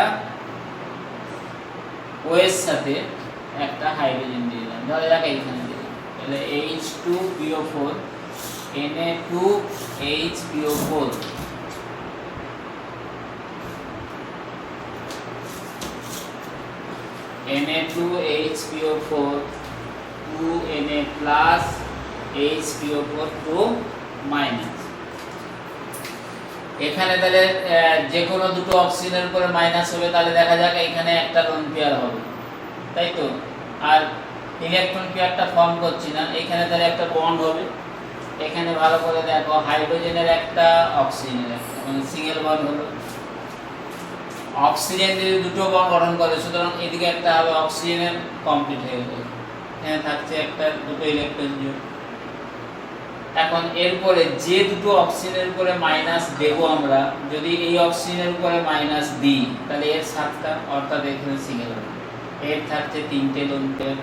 ওয়ের সাথে একটা হাইড্রোজেন দিয়ে দিলাম, ধরা যাক এইখানে দিলাম, তাহলে H2PO4 Na2HPO4 Na2HPO4 2Na plus HPO4 2-, এখানে তাহলে যে কোনো দুটো অক্সিজেনের উপরে মাইনাস হবে, তাহলে দেখা যাক এখানে একটা লোন পেয়ার হবে, তাই তো। আর ইলেকট্রন পেয়ারটা ফর্ম করছি না, এখানে তাহলে একটা বন্ড হবে। এখানে ভালো করে দেখো, হাইড্রোজেনের একটা অক্সিজেনের একটা, মানে সিঙ্গেল বন্ড হলো। অক্সিজেন যদি দুটো বন্ড গঠন করে, সুতরাং এদিকে একটা হবে অক্সিজেনের কমপ্লিট হয়ে গেল, এখানে থাকছে একটা দুটো ইলেকট্রন জোড়। এখন এরপরে যে দুটো অক্সিজেনের উপরে মাইনাস দেব আমরা, যদি এই অক্সিজেনের উপরে মাইনাস দিই, তাহলে এর 7টা, অর্থাৎ এখানে সিঙ্গেল বন্ড, এর থাকছে 3টে লোন পেয়ার।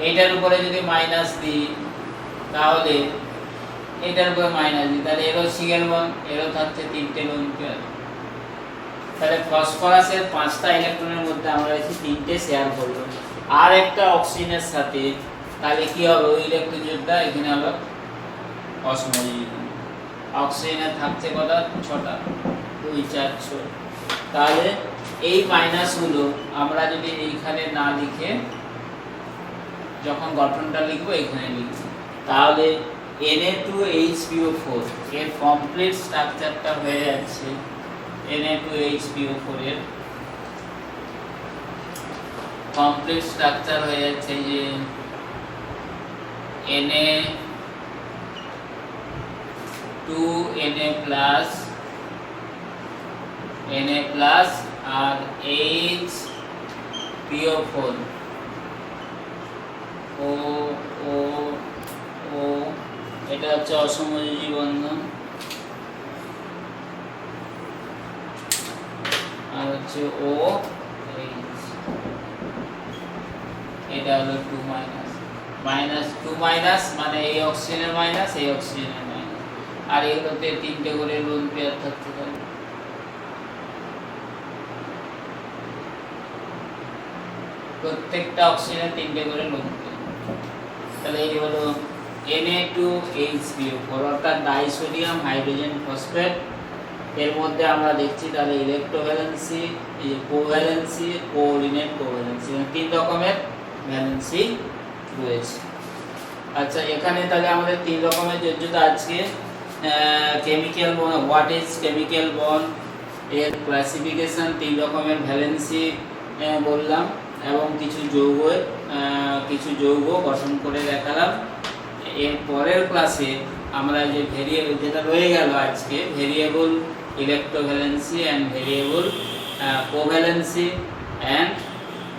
এইটার উপরে যদি মাইনাস দিই, তাহলে এটার উপরে মাইনাস দিই, তাহলে এরও সিঙ্গেল বন্ড, এরও থাকছে 3টে লোন পেয়ার। তাহলে ফসফরাসের 5টা ইলেকট্রনের মধ্যে আমরা এসে 3টে শেয়ার করব, আর একটা অক্সিজেনের সাথে, তাহলে কি হবে, ওই ইলেকট্রন জোড়টা এখানে হলো অসমযোজী। অক্সিজেনের থাকছে কটা, 6টা, 2 4 6। তাহলে এই মাইনাসগুলো আমরা যদি এইখানে না লিখে যখন গঠনটা লিখবো এখানে লিখব, তাহলে Na2HPO4 এর কমপ্লিট স্ট্রাকচারটা হয়ে যাচ্ছে, Na2HPO4 এর কমপ্লিট স্ট্রাকচার হয়ে যাচ্ছে যে Na 2Na plus আর HPO4 ও ও ও এটা হচ্ছে অসমযোজী বন্ধন, আর হচ্ছে ও এইচ, এটা হলো 2 মাইনাস 2 মাইনাস মানে এই অক্সিজেনের মাইনাস এই অক্সিজেনের মাইনাস, আর এগুলোতে তিনটে করে লোন পেয়ার থাকতে পারে। প্রত্যেকটা অক্সিজেনের তিনটে করে লোন পেয়ার, তাহলে এই হলো Na2HBO4 অর্থাৎ ডাইসোডিয়াম হাইড্রোজেন ফসফেট। এর মধ্যে আমরা দেখছি তাহলে ইলেকট্রোভ্যালেন্সি, এই যে কোভ্যালেন্সি, কোঅর্ডিনেট কোভ্যালেন্সি, তিন রকমের ভ্যালেন্সি রয়েছে। আচ্ছা, এখানে তাহলে আমাদের তিন রকমের যোজ্যতা আজকে chemical bond, what is chemical bond, এর ক্লাসিফিকেশন, তিন রকমের ভ্যালেন্সি বললাম, এবং কিছু যৌগ গঠন করে দেখালাম। এর পরের ক্লাসে আমরা যে ভেরিয়েবল যেটা রয়ে গেল আজকে, variable electrovalency and variable covalency and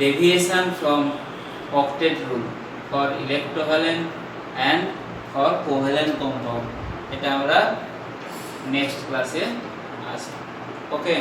deviation from octet rule for electrovalent and for covalent compound, এটা আমরা নেক্সট ক্লাসে আসবো। ওকে।